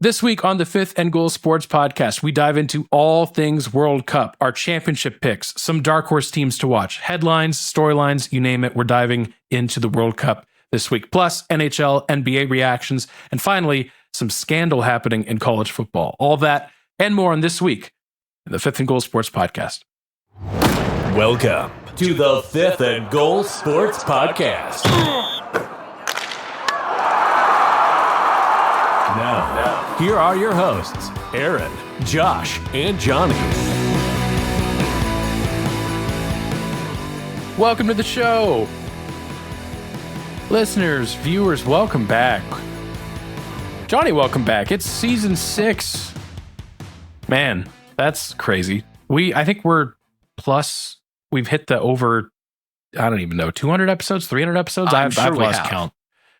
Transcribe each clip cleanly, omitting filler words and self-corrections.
This week on the Fifth and Goal Sports Podcast, we dive into all things World Cup, our championship picks, some dark horse teams to watch, headlines, storylines, you name it. We're diving into the World Cup this week, plus NHL, NBA reactions, and finally, some scandal happening in college football. All that and more on this week in the Fifth and Goal Sports Podcast. Welcome to the Fifth and Goal Sports Podcast. Now, here are your hosts, Aaron, Josh, and Jonny. Welcome to the show. Listeners, viewers, welcome back. Jonny, welcome back. It's season 6. Man, that's crazy. I think we've hit the over, I don't even know, 200 episodes, 300 episodes? I've lost count.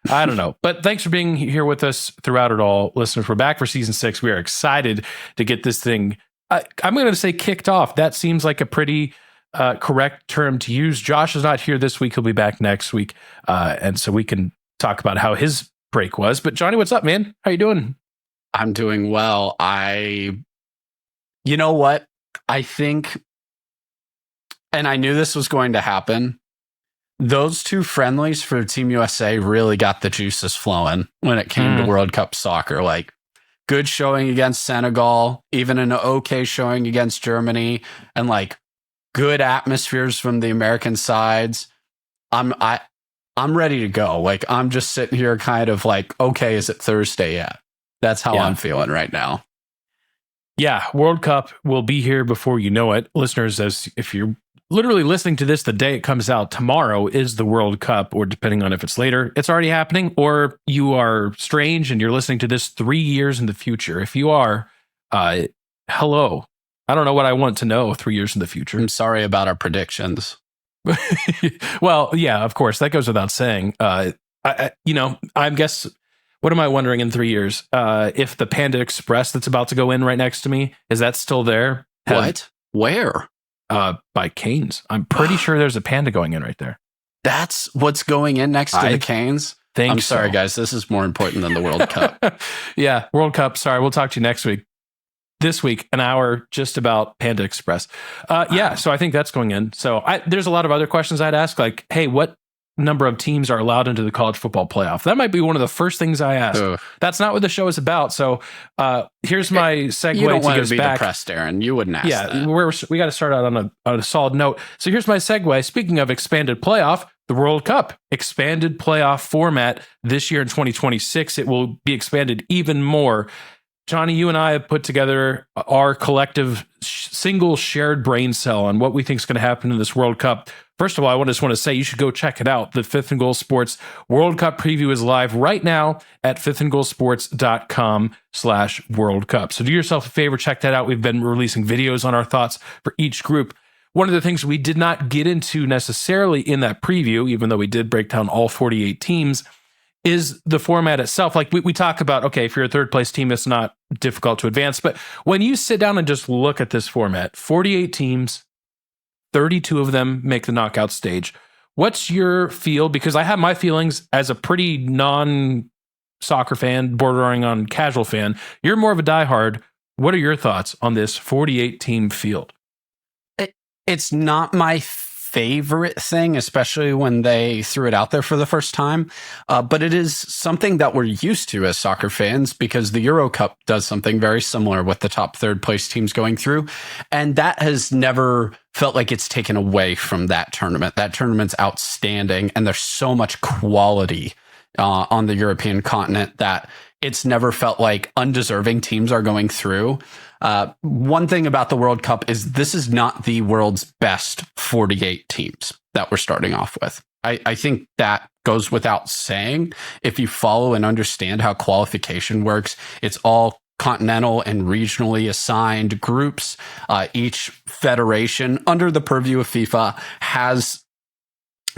I don't know. But thanks for being here with us throughout it all. Listeners, we're back for season 6. We are excited to get this thing, I'm going to say kicked off. That seems like a pretty correct term to use. Josh is not here this week. He'll be back next week. And so we can talk about how his break was. But Jonny, what's up, man? How you doing? I'm doing well. You know what? I think, and I knew this was going to happen, those two friendlies for Team USA really got the juices flowing when it came to World Cup soccer. Like, good showing against Senegal, even an okay showing against Germany, and like good atmospheres from the American sides. I'm ready to go. Like, I'm just sitting here kind of like, okay, is it Thursday yet? That's how I'm feeling right now. Yeah, World Cup will be here before you know it. Listeners, if you're literally listening to this the day it comes out, tomorrow is the World Cup, or depending on if it's later, it's already happening, or you are strange and you're listening to this 3 years in the future. If you are, hello. I don't know what I want to know 3 years in the future. I'm sorry about our predictions. Well, yeah, of course, that goes without saying. I guess, what am I wondering in 3 years? If the Panda Express that's about to go in right next to me, is that still there? What? Where? By Canes. I'm pretty sure there's a Panda going in right there. That's what's going in next to the Canes? I'm sorry, guys. This is more important than the World Cup. Yeah, World Cup. Sorry, we'll talk to you next week. This week, an hour just about Panda Express. Yeah, so I think that's going in. So there's a lot of other questions I'd ask, like, hey, what number of teams are allowed into the college football playoff? That might be one of the first things I ask. That's not what the show is about. So here's my segue. You don't want to be back. Depressed, Aaron. You wouldn't ask that. We got to start out on a solid note. So here's my segue. Speaking of expanded playoff, the World Cup expanded playoff format this year in 2026. It will be expanded even more. Jonny, you and I have put together our collective single shared brain cell on what we think is going to happen in this World Cup. First of all, I just want to say you should go check it out. The Fifth and Goal Sports World Cup preview is live right now at fifthandgoalsports.com/World Cup. So do yourself a favor, check that out. We've been releasing videos on our thoughts for each group. One of the things we did not get into necessarily in that preview, even though we did break down all 48 teams, is the format itself. Like we talk about, okay, if you're a third place team, it's not difficult to advance. But when you sit down and just look at this format, 48 teams, 32 of them make the knockout stage. What's your feel? Because I have my feelings as a pretty non-soccer fan, bordering on casual fan. You're more of a diehard. What are your thoughts on this 48-team field? It's not my favorite thing, especially when they threw it out there for the first time. But it is something that we're used to as soccer fans, because the Euro Cup does something very similar with the top third place teams going through. And that has never felt like it's taken away from that tournament. That tournament's outstanding, and there's so much quality on the European continent that it's never felt like undeserving teams are going through. One thing about the World Cup is this is not the world's best 48 teams that we're starting off with. I think that goes without saying. If you follow and understand how qualification works, it's all continental and regionally assigned groups. Each federation under the purview of FIFA has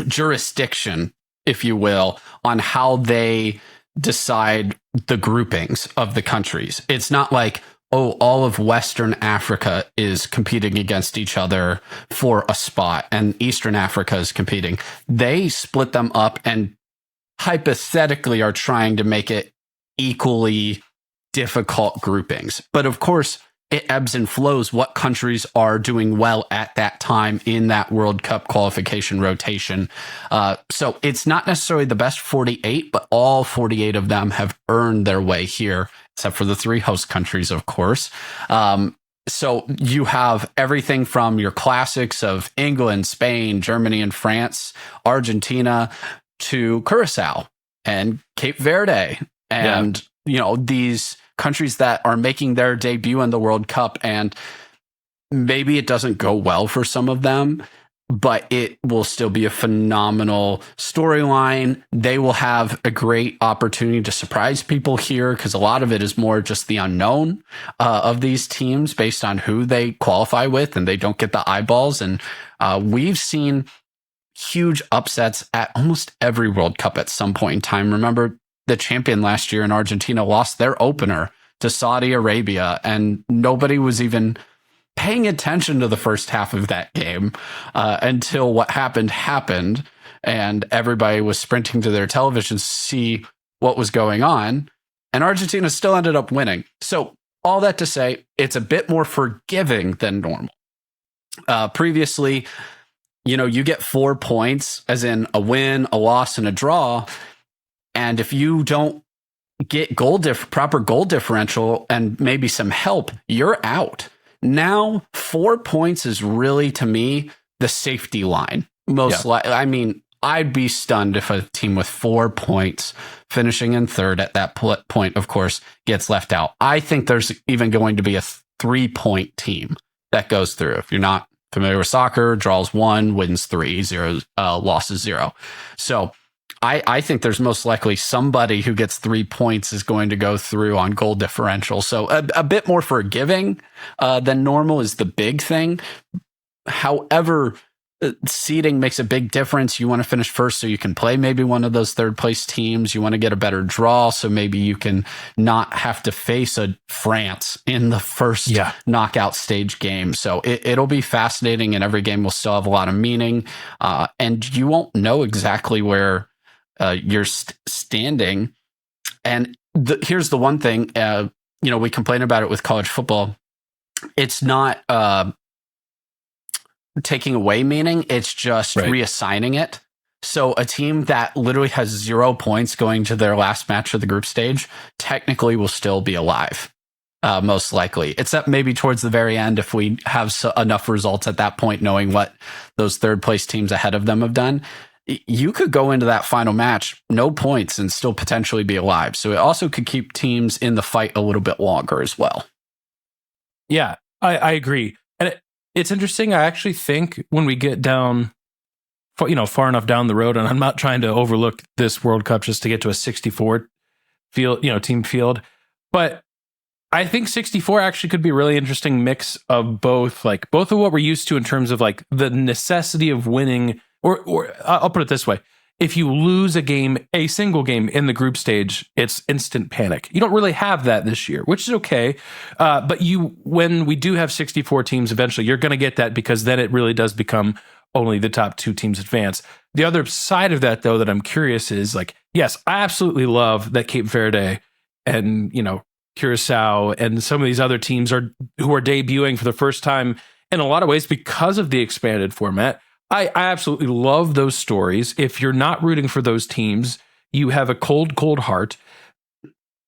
jurisdiction, if you will, on how they decide the groupings of the countries. It's not like, oh, all of Western Africa is competing against each other for a spot and Eastern Africa is competing. They split them up and hypothetically are trying to make it equally difficult groupings. But of course, it ebbs and flows what countries are doing well at that time in that World Cup qualification rotation. So it's not necessarily the best 48, but all 48 of them have earned their way here, except for the 3 host countries, of course. So you have everything from your classics of England, Spain, Germany, and France, Argentina, to Curacao and Cape Verde, and these countries that are making their debut in the World Cup. And maybe it doesn't go well for some of them, but it will still be a phenomenal storyline. They will have a great opportunity to surprise people here, because a lot of it is more just the unknown of these teams based on who they qualify with, and they don't get the eyeballs. And we've seen huge upsets at almost every World Cup at some point in time. Remember, the champion last year in Argentina lost their opener to Saudi Arabia, and nobody was even paying attention to the first half of that game until what happened, and everybody was sprinting to their televisions to see what was going on, and Argentina still ended up winning. So all that to say, it's a bit more forgiving than normal. Previously, you get 4 points, as in a win, a loss, and a draw. And if you don't get proper goal differential and maybe some help, you're out. Now, 4 points is really, to me, the safety line. I mean, I'd be stunned if a team with 4 points finishing in third at that point, of course, gets left out. I think there's even going to be a 3-point team that goes through. If you're not familiar with soccer, draws 1, wins 3, losses 0. So I think there's most likely somebody who gets 3 points is going to go through on goal differential. So a bit more forgiving than normal is the big thing. However, seeding makes a big difference. You want to finish first so you can play maybe one of those third place teams. You want to get a better draw so maybe you can not have to face a France in the first knockout stage game. So it'll be fascinating, and every game will still have a lot of meaning. And you won't know exactly where you're standing. And here's the one thing, we complain about it with college football. It's not taking away meaning, it's just reassigning it. So a team that literally has 0 points going to their last match of the group stage technically will still be alive, most likely, except maybe towards the very end if we have enough results at that point, knowing what those third place teams ahead of them have done. You could go into that final match, no points, and still potentially be alive. So it also could keep teams in the fight a little bit longer as well. Yeah, I agree. And it's interesting. I actually think when we get down, far enough down the road, and I'm not trying to overlook this World Cup just to get to a 64 field, team field, but I think 64 actually could be a really interesting mix of both of what we're used to in terms of like the necessity of winning. Or I'll put it this way. If you lose a single game in the group stage, it's instant panic. You don't really have that this year, which is okay. But when we do have 64 teams, eventually you're going to get that, because then it really does become only the top 2 teams advance. The other side of that, though, that I'm curious is yes, I absolutely love that Cape Verde and, Curacao and some of these other teams who are debuting for the first time in a lot of ways because of the expanded format. I absolutely love those stories. If you're not rooting for those teams, you have a cold, cold heart.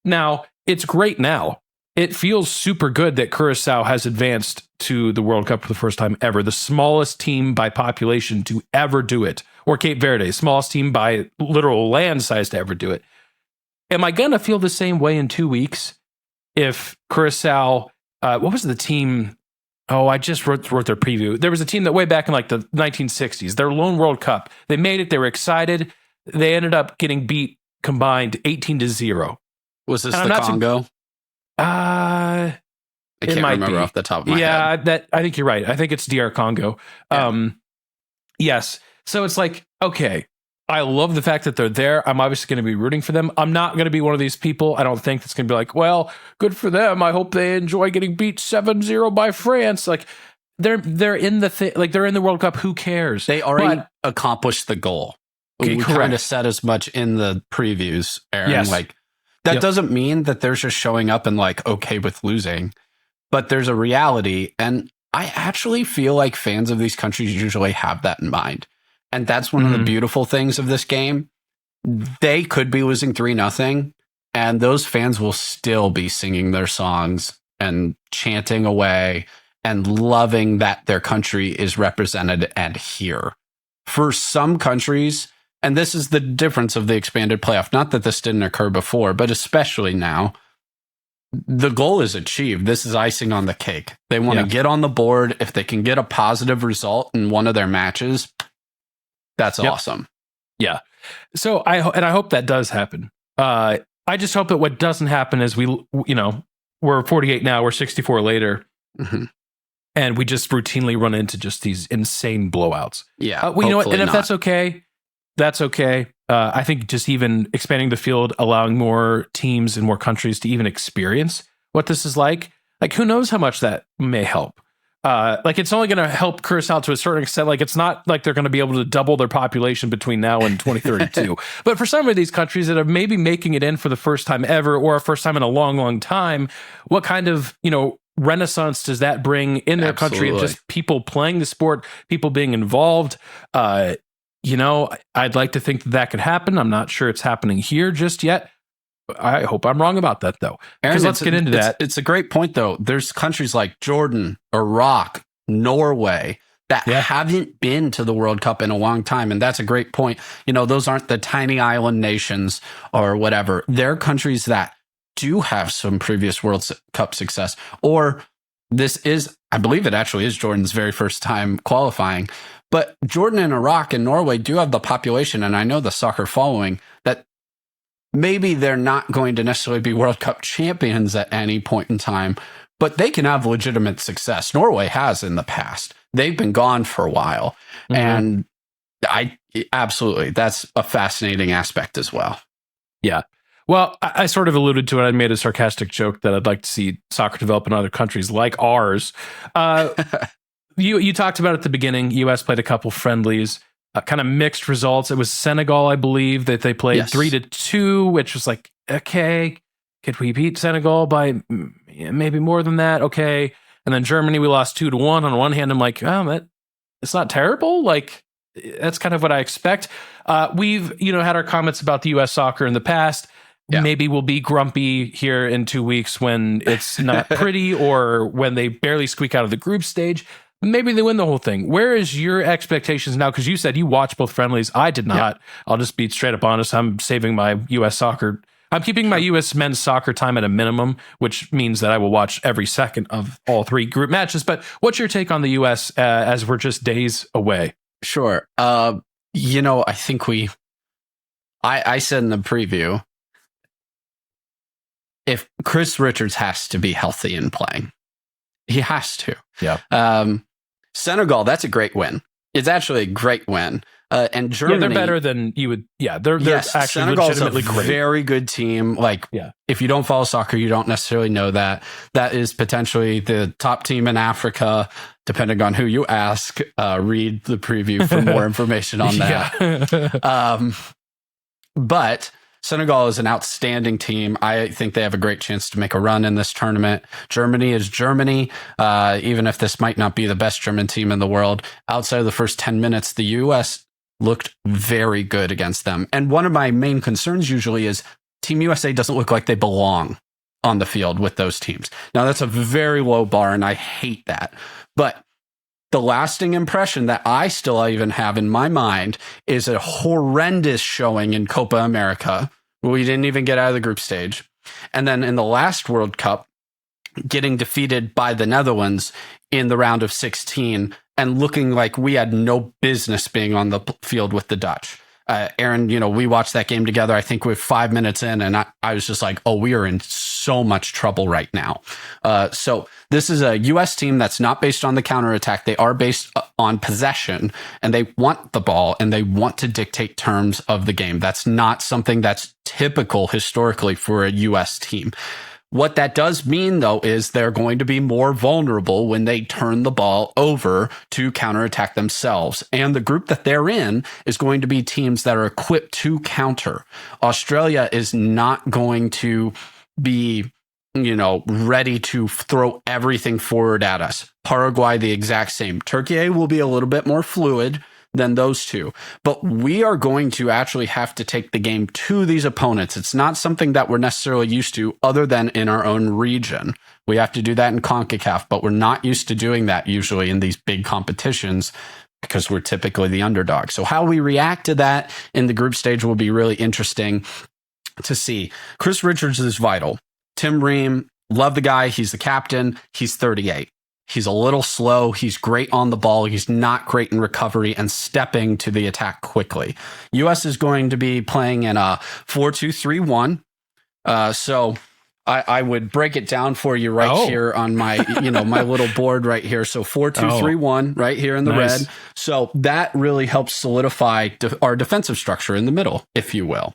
Now, it's great now. It feels super good that Curacao has advanced to the World Cup for the first time ever, the smallest team by population to ever do it, or Cape Verde, smallest team by literal land size to ever do it. Am I going to feel the same way in 2 weeks if Curacao, what was the team? Oh, I just wrote their preview. There was a team that way back in the 1960s, their lone World Cup. They made it. They were excited. They ended up getting beat combined 18-0. Was this the Congo? I can't remember off the top of my head. Yeah, I think you're right. I think it's DR Congo. Yeah. Yes. So it's okay, I love the fact that they're there. I'm obviously going to be rooting for them. I'm not going to be one of these people. I don't think that's going to be well, good for them. I hope they enjoy getting beat 7-0 by France. They're in the they're in the World Cup. Who cares? They already accomplished the goal. We kind of said as much in the previews, Aaron. Yes. That doesn't mean that they're just showing up and like okay with losing, but there's a reality. And I actually feel like fans of these countries usually have that in mind. And that's one of the beautiful things of this game. They could be losing 3-0, and those fans will still be singing their songs and chanting away and loving that their country is represented and here. For some countries, and this is the difference of the expanded playoff, not that this didn't occur before, but especially now, the goal is achieved. This is icing on the cake. They want to get on the board. If they can get a positive result in one of their matches, that's awesome. Yeah. So I hope that does happen. I just hope that what doesn't happen is we're 48 now, we're 64 later, and we just routinely run into just these insane blowouts. Yeah. You know what? And if that's okay, that's okay. I think just even expanding the field, allowing more teams and more countries to even experience what this is like who knows how much that may help. It's only going to help Curacao to a certain extent. Like, it's not like they're going to be able to double their population between now and 2032. But for some of these countries that are maybe making it in for the first time ever, or a first time in a long, long time, what kind of, renaissance does that bring in their country of just people playing the sport, people being involved? I'd like to think that could happen. I'm not sure it's happening here just yet. I hope I'm wrong about that, though. Because let's get into that. It's a great point, though. There's countries like Jordan, Iraq, Norway that haven't been to the World Cup in a long time. And that's a great point. Those aren't the tiny island nations or whatever. They're countries that do have some previous World Cup success. Or this is, I believe it actually is Jordan's very first time qualifying. But Jordan and Iraq and Norway do have the population, and I know the soccer following, that maybe they're not going to necessarily be World Cup champions at any point in time, but they can have legitimate success. Norway has in the past. They've been gone for a while. And absolutely, that's a fascinating aspect as well. Yeah. Well, I sort of alluded to it. I made a sarcastic joke that I'd like to see soccer develop in other countries like ours. You talked about at the beginning, U.S. played a couple friendlies. Kind of mixed results. It was Senegal, I believe, that they played 3-2, which was like, okay, could we beat Senegal by maybe more than that? Okay. And then Germany, we lost 2-1. On one hand, I'm like, it's not terrible. Like, that's kind of what I expect. We've, had our comments about the U.S. soccer in the past. Yeah. Maybe we'll be grumpy here in 2 weeks when it's not pretty or when they barely squeak out of the group stage. Maybe they win the whole thing. Where is your expectations now? Because you said you watched both friendlies. I did not. I'll just be straight up honest. I'm saving my U.S. soccer. I'm keeping my U.S. men's soccer time at a minimum, which means that I will watch every second of all 3 group matches. But what's your take on the U.S. As we're just days away? Sure. I think I said in the preview, if Chris Richards has to be healthy and playing, he has to. Yeah. Senegal, that's a great win. It's actually a great win. And Germany, they're better than you would. Yeah, they're actually Senegal's legitimately a great. Very good team. If you don't follow soccer, you don't necessarily know that. That is potentially the top team in Africa, depending on who you ask. Read the preview for more information on that. But Senegal is an outstanding team. I think they have a great chance to make a run in this tournament. Germany is Germany. Even if this might not be the best German team in the world, outside of the first 10 minutes, the U.S. looked very good against them. And one of my main concerns usually is Team USA doesn't look like they belong on the field with those teams. Now, that's a very low bar, and I hate that. But the lasting impression that I still even have in my mind is a horrendous showing in Copa America. We didn't even get out of the group stage. And then in the last World Cup, getting defeated by the Netherlands in the round of 16 and looking like we had no business being on the field with the Dutch. Aaron, we watched that game together. I think we're 5 minutes in, and I was just like, oh, we are in so much trouble right now. So this is a U.S. team that's not based on the counterattack. They are based on possession, and they want the ball, and they want to dictate terms of the game. That's not something that's typical historically for a U.S. team. What that does mean, though, is they're going to be more vulnerable when they turn the ball over to counterattack themselves. And the group that they're in is going to be teams that are equipped to counter. Australia is not going to be, ready to throw everything forward at us. Paraguay, the exact same. Turkey will be a little bit more fluid than those two. But we are going to actually have to take the game to these opponents. It's not something that we're necessarily used to other than in our own region. We have to do that in CONCACAF, but we're not used to doing that usually in these big competitions because we're typically the underdog. So how we react to that in the group stage will be really interesting to see. Chris Richards is vital. Tim Ream, love the guy. He's the captain. He's 38. He's a little slow. He's great on the ball. He's not great in recovery and stepping to the attack quickly. U.S. is going to be playing in a 4-2-3-1. So I would break it down for you here on my, my little board right here. So 4-2-3-1 right here in the red. So that really helps solidify our defensive structure in the middle, if you will.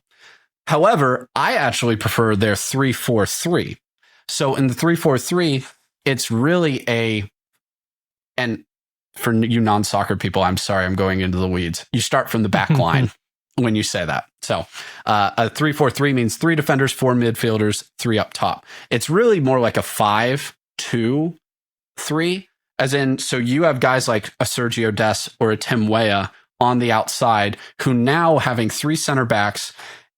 However, I actually prefer their 3-4-3. So in the 3-4-3, it's really and for you non-soccer people, I'm sorry, I'm going into the weeds. You start from the back line when you say that. So a 3-4-3 means 3 defenders, 4 midfielders, 3 up top. It's really more like a 5-2-3, as in, so you have guys like a Sergio Des or a Tim Weah on the outside who now having 3 center backs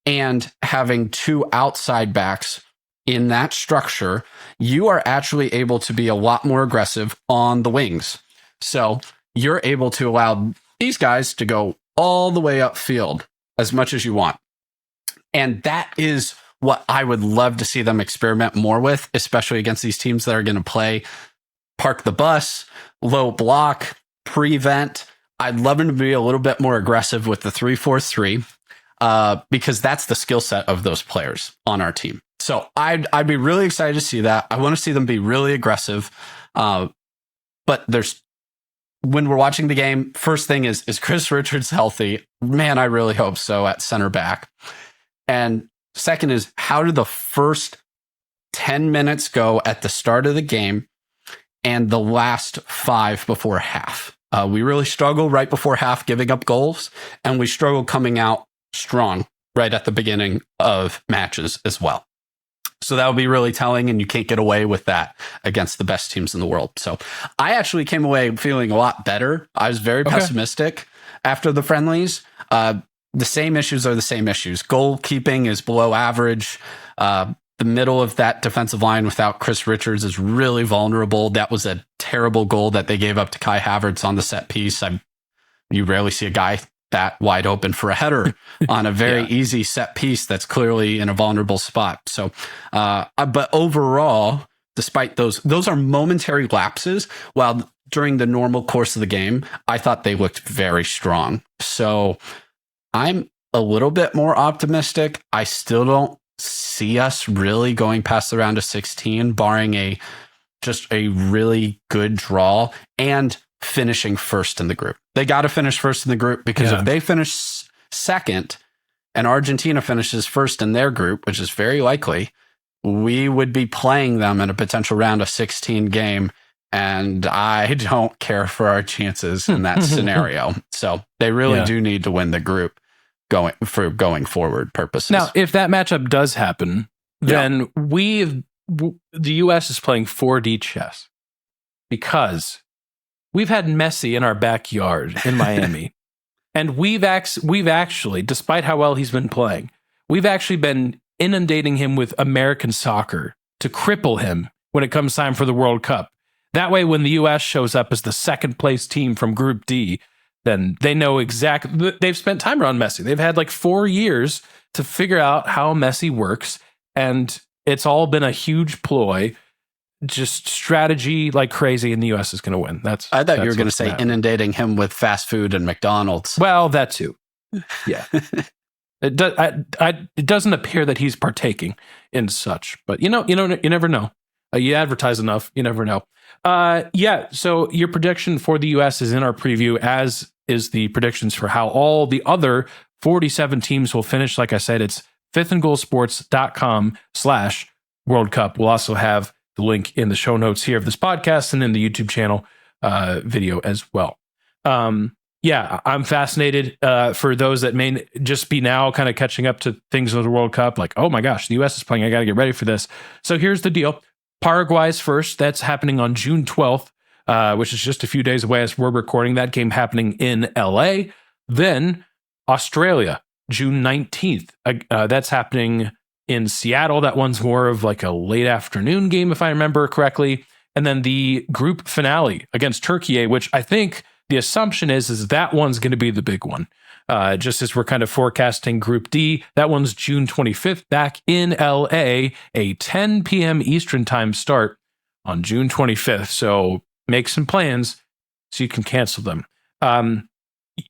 and having 2 outside backs in that structure, you are actually able to be a lot more aggressive on the wings. So you're able to allow these guys to go all the way upfield as much as you want. And that is what I would love to see them experiment more with, especially against these teams that are going to play park the bus, low block, prevent. I'd love them to be a little bit more aggressive with the 3-4-3 because that's the skill set of those players on our team. So I'd be really excited to see that. I want to see them be really aggressive. But when we're watching the game, first thing is Chris Richards healthy? Man, I really hope so at center back. And second is, how did the first 10 minutes go at the start of the game and the last 5 before half? We really struggled right before half giving up goals, and we struggled coming out strong right at the beginning of matches as well. So that would be really telling, and you can't get away with that against the best teams in the world. So I actually came away feeling a lot better. I was very pessimistic after the friendlies. The same issues are the same issues. Goalkeeping is below average. The middle of that defensive line without Chris Richards is really vulnerable. That was a terrible goal that they gave up to Kai Havertz on the set piece. You rarely see a guy that wide open for a header on a very easy set piece that's clearly in a vulnerable spot. So, but overall, despite those are momentary lapses, while during the normal course of the game, I thought they looked very strong. So I'm a little bit more optimistic. I still don't see us really going past the round of 16, barring just a really good draw and finishing first in the group. They got to finish first in the group because if they finish second and Argentina finishes first in their group, which is very likely, we would be playing them in a potential round of 16 game. And I don't care for our chances in that scenario. So they really do need to win the group going forward purposes. Now, if that matchup does happen, then the U.S. is playing 4D chess because we've had Messi in our backyard in Miami. And we've actually, despite how well he's been playing, we've actually been inundating him with American soccer to cripple him when it comes time for the World Cup. That way, when the U.S. shows up as the second place team from Group D, then they know exactly. They've spent time around Messi. They've had like 4 years to figure out how Messi works. And it's all been a huge ploy. Just strategy like crazy, and the U.S. is going to win. I thought you were going to say inundating him with fast food and McDonald's. Well, that too. Yeah, it doesn't appear that he's partaking in such, but you never know. You advertise enough, you never know. So your prediction for the U.S. is in our preview, as is the predictions for how all the other 47 teams will finish. Like I said, it's fifthandgoalsports.com/ World Cup. We'll also have the link in the show notes here of this podcast and in the YouTube channel video as well. Yeah, I'm fascinated for those that may just be now kind of catching up to things with the World Cup. Like, oh my gosh, the U.S. is playing. I got to get ready for this. So here's the deal. Paraguay's first. That's happening on June 12th, which is just a few days away as we're recording. That game happening in L.A. Then Australia, June 19th. That's happening in Seattle. That one's more of like a late afternoon game, if I remember correctly. And then the group finale against Turkey, which I think the assumption is that one's going to be the big one. Just as we're kind of forecasting Group D, that one's June 25th back in LA, a 10 p.m. Eastern time start on June 25th. So make some plans so you can cancel them.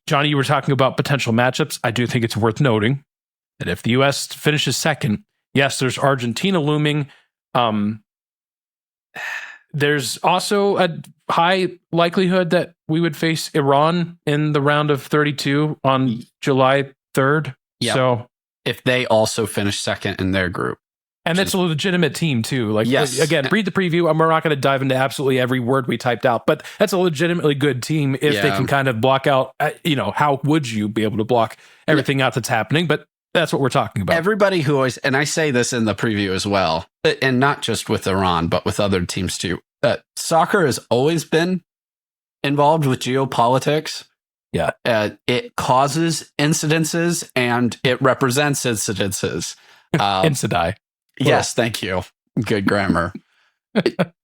Jonny, you were talking about potential matchups. I do think it's worth noting that if the U.S. finishes second, yes, there's Argentina looming. There's also a high likelihood that we would face Iran in the round of 32 on July 3rd. Yep. So if they also finish second in their group. And that's a legitimate team too. Like, yes. Again, read the preview. We're not going to dive into absolutely every word we typed out, but that's a legitimately good team if they can kind of block out, how would you be able to block everything out that's happening? But that's what we're talking about. Everybody who always, and I say this in the preview as well, and not just with Iran, but with other teams too. Soccer has always been involved with geopolitics. Yeah. It causes incidences and it represents incidences. Incidai. Yes, thank you. Good grammar.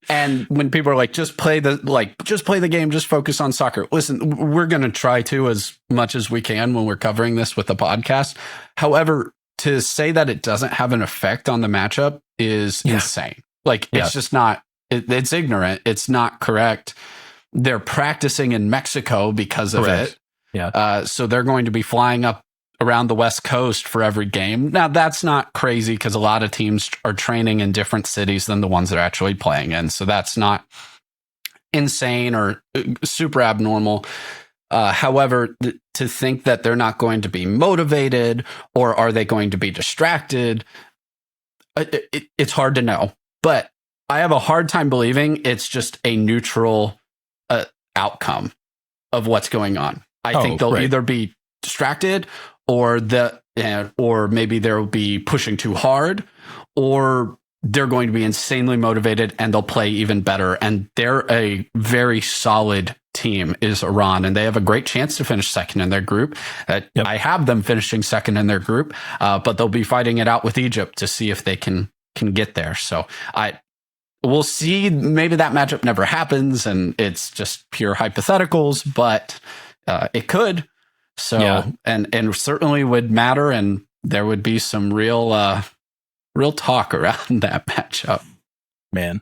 And when people are like, just play the game, just focus on soccer. Listen, we're going to try to as much as we can when we're covering this with the podcast. However, to say that it doesn't have an effect on the matchup is insane. It's just not, it's ignorant. It's not correct. They're practicing in Mexico because of it. Yeah. So they're going to be flying up around the West Coast for every game. Now, that's not crazy because a lot of teams are training in different cities than the ones they're actually playing in. So that's not insane or super abnormal. However, to think that they're not going to be motivated or are they going to be distracted, it's hard to know. But I have a hard time believing it's just a neutral outcome of what's going on. I think they'll either be distracted or maybe they'll be pushing too hard, or they're going to be insanely motivated and they'll play even better. And they're a very solid team, is Iran, and they have a great chance to finish second in their group. I have them finishing second in their group, but they'll be fighting it out with Egypt to see if they can get there. So we'll see. Maybe that matchup never happens and it's just pure hypotheticals, but it could. So, and certainly would matter. And there would be some real talk around that matchup. Man,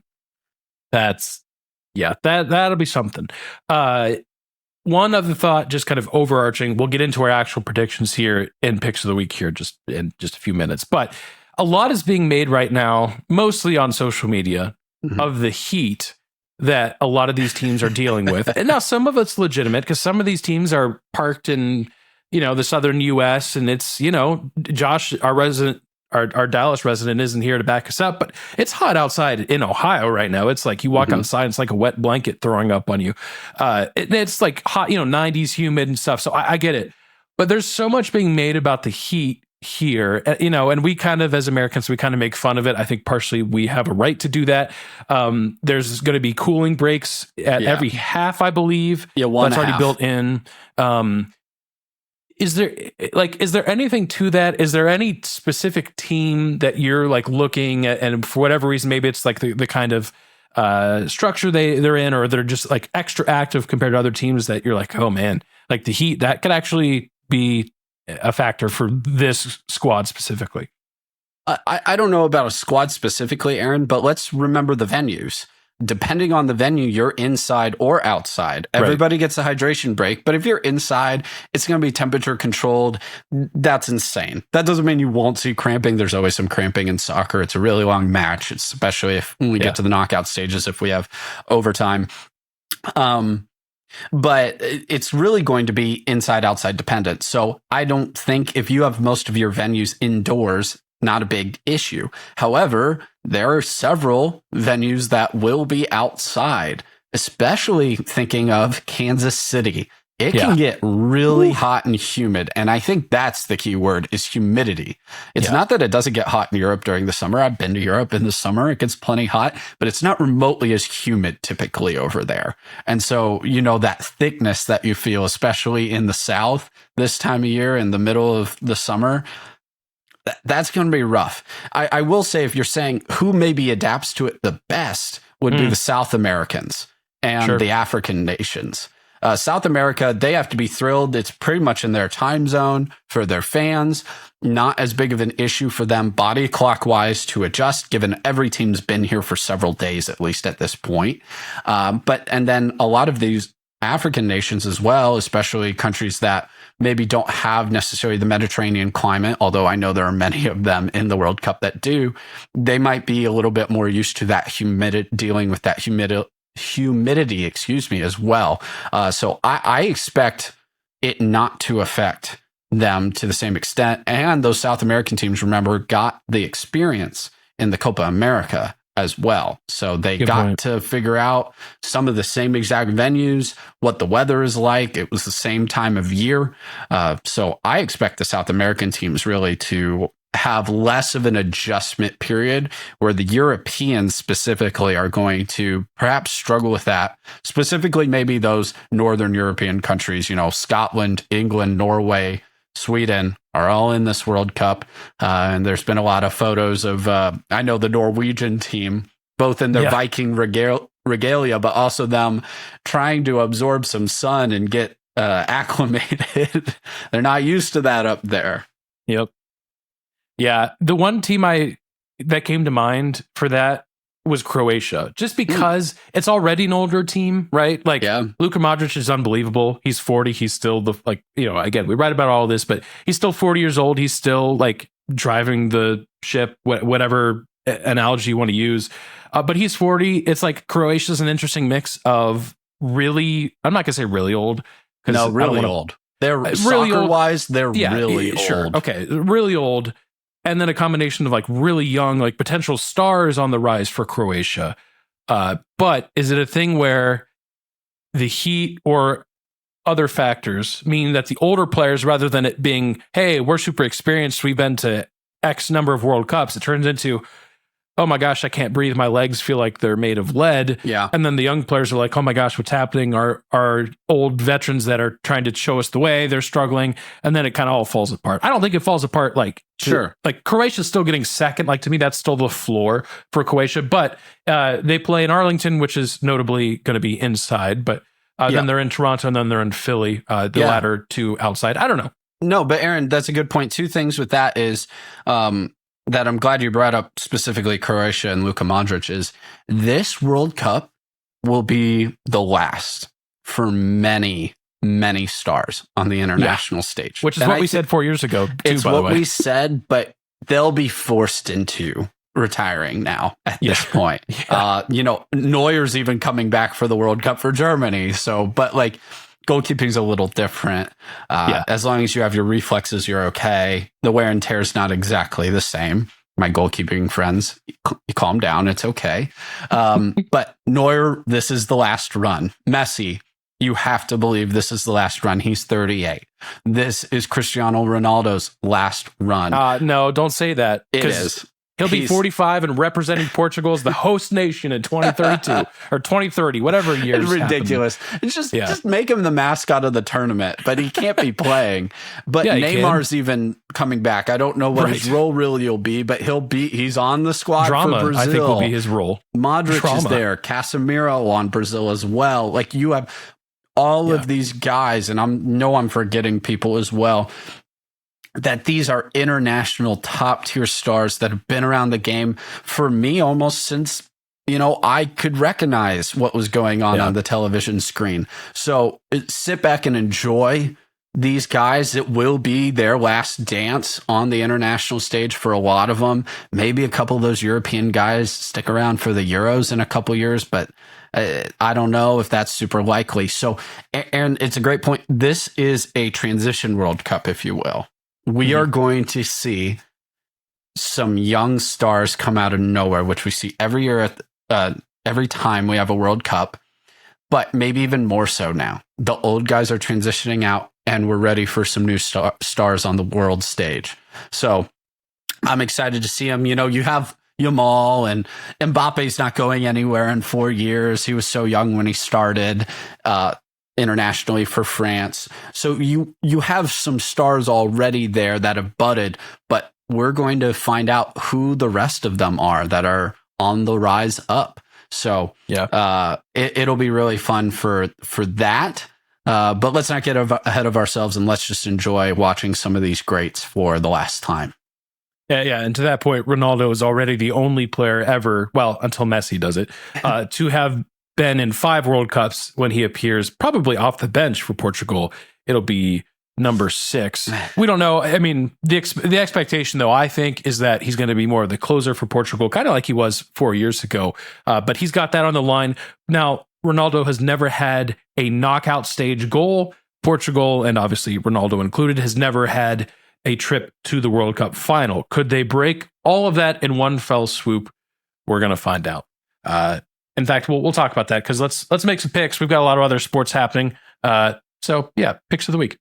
that'll be something. One other thought, just kind of overarching, we'll get into our actual predictions here in picks of the week here just in just a few minutes, but a lot is being made right now, mostly on social media, of the heat that a lot of these teams are dealing with. And now some of it's legitimate because some of these teams are parked in, the southern US, and it's, Josh, our Dallas resident, isn't here to back us up, but it's hot outside in Ohio right now. It's like you walk outside, it's like a wet blanket throwing up on you. It's like hot, 90s humid and stuff. So I get it, but there's so much being made about the heat here, and we kind of, as Americans, we kind of make fun of it. I think partially we have a right to do that. There's going to be cooling breaks at every half, I believe. Yeah, that's already built in. Is there anything to that? Is there any specific team that you're like looking at, and for whatever reason, maybe it's like the kind of structure they're in, or they're just like extra active compared to other teams that you're like, oh man, like the heat, that could actually be a factor for this squad specifically? I don't know about a squad specifically, Aaron, but let's remember the venues. Depending on the venue, you're inside or outside. Everybody gets a hydration break, but if you're inside, it's going to be temperature controlled. That's insane. That doesn't mean you won't see cramping. There's always some cramping in soccer. It's a really long match, especially when we get to the knockout stages, if we have overtime. But it's really going to be inside, outside dependent. So I don't think if you have most of your venues indoors, not a big issue. However, there are several venues that will be outside, especially thinking of Kansas City. It can get really hot and humid. And I think that's the key word is humidity. It's not that it doesn't get hot in Europe during the summer. I've been to Europe in the summer. It gets plenty hot, but it's not remotely as humid typically over there. And so, that thickness that you feel, especially in the South this time of year in the middle of the summer, that's going to be rough. I will say, if you're saying who maybe adapts to it the best would be the South Americans and the African nations. South America, they have to be thrilled. It's pretty much in their time zone for their fans. Not as big of an issue for them body clock wise to adjust, given every team's been here for several days, at least at this point. And then a lot of these African nations as well, especially countries that maybe don't have necessarily the Mediterranean climate, although I know there are many of them in the World Cup that do, they might be a little bit more used to that dealing with that humidity, as well. So I expect it not to affect them to the same extent. And those South American teams, remember, got the experience in the Copa America as well. So they got to figure out some of the same exact venues, what the weather is like. It was the same time of year. So I expect the South American teams really to have less of an adjustment period, where the Europeans specifically are going to perhaps struggle with that. Specifically, maybe those Northern European countries, Scotland, England, Norway, Sweden are all in this World Cup. And there's been a lot of photos of, I know the Norwegian team, both in their Viking regalia, but also them trying to absorb some sun and get acclimated. They're not used to that up there. Yep. Yeah, the one team that came to mind for that was Croatia, just because it's already an older team, right? Like, Luka Modric is unbelievable. He's 40. He's still again, we write about all this, but he's still 40 years old. He's still like driving the ship, whatever analogy you want to use. But he's 40. It's like Croatia's an interesting mix of really, I'm not going to say really old. No, really old. They're really soccer-wise, they're really old. Okay, really old. And then a combination of like really young, like potential stars on the rise for Croatia. But is it a thing where the heat or other factors mean that the older players, rather than it being, hey, we're super experienced, we've been to X number of World Cups, it turns into, oh my gosh, I can't breathe. My legs feel like they're made of lead. Yeah. And then the young players are like, oh my gosh, what's happening? Our old veterans that are trying to show us the way, they're struggling. And then it kind of all falls apart. I don't think it falls apart like Croatia's still getting second. Like, to me, that's still the floor for Croatia. But they play in Arlington, which is notably going to be inside. But then they're in Toronto, and then they're in Philly, the latter two outside. I don't know. No, but Aaron, that's a good point. Two things with that is that I'm glad you brought up specifically Croatia and Luka Modric is this World Cup will be the last for many, many stars on the international stage. Which is what we said 4 years ago, too, it's by the way. what we said, but they'll be forced into retiring now at this point. Neuer's even coming back for the World Cup for Germany. So, but like, goalkeeping's a little different. As long as you have your reflexes, you're okay. The wear and tear is not exactly the same. My goalkeeping friends, you calm down. It's okay. But Neuer, this is the last run. Messi, you have to believe this is the last run. He's 38. This is Cristiano Ronaldo's last run. No, don't say that. It is. He'll be 45 and representing Portugal as the host nation in 2032 or 2030, whatever year. It's ridiculous. It's just make him the mascot of the tournament, but he can't be playing. But Neymar's even coming back. I don't know what his role really will be, but he's on the squad for Brazil. I think will be his role. Modric is there. Casemiro on Brazil as well. Like, you have all of these guys, and I'm forgetting people as well, that these are international top tier stars that have been around the game for me almost since, I could recognize what was going on the television screen. So sit back and enjoy these guys. It will be their last dance on the international stage for a lot of them. Maybe a couple of those European guys stick around for the Euros in a couple years, but I don't know if that's super likely. So, and it's a great point. This is a transition World Cup, if you will. We are going to see some young stars come out of nowhere, which we see every year every time we have a World Cup, but maybe even more so now. The old guys are transitioning out, and we're ready for some new stars on the world stage. So I'm excited to see them. You know, you have Yamal, and Mbappe's not going anywhere in 4 years. He was so young when he started internationally for France. So you have some stars already there that have budded, but we're going to find out who the rest of them are that are on the rise up. So it'll be really fun for that. But let's not get ahead of ourselves, and let's just enjoy watching some of these greats for the last time. Yeah. And to that point, Ronaldo is already the only player ever, well, until Messi does it, to have been in 5 World Cups when he appears probably off the bench for Portugal. It'll be number 6. We don't know. I mean, the expectation, though, I think, is that he's going to be more of the closer for Portugal, kind of like he was 4 years ago. But he's got that on the line. Now, Ronaldo has never had a knockout stage goal. Portugal, and obviously Ronaldo included, has never had a trip to the World Cup final. Could they break all of that in one fell swoop? We're going to find out. In fact, we'll talk about that, because let's make some picks. We've got a lot of other sports happening. So yeah, picks of the week.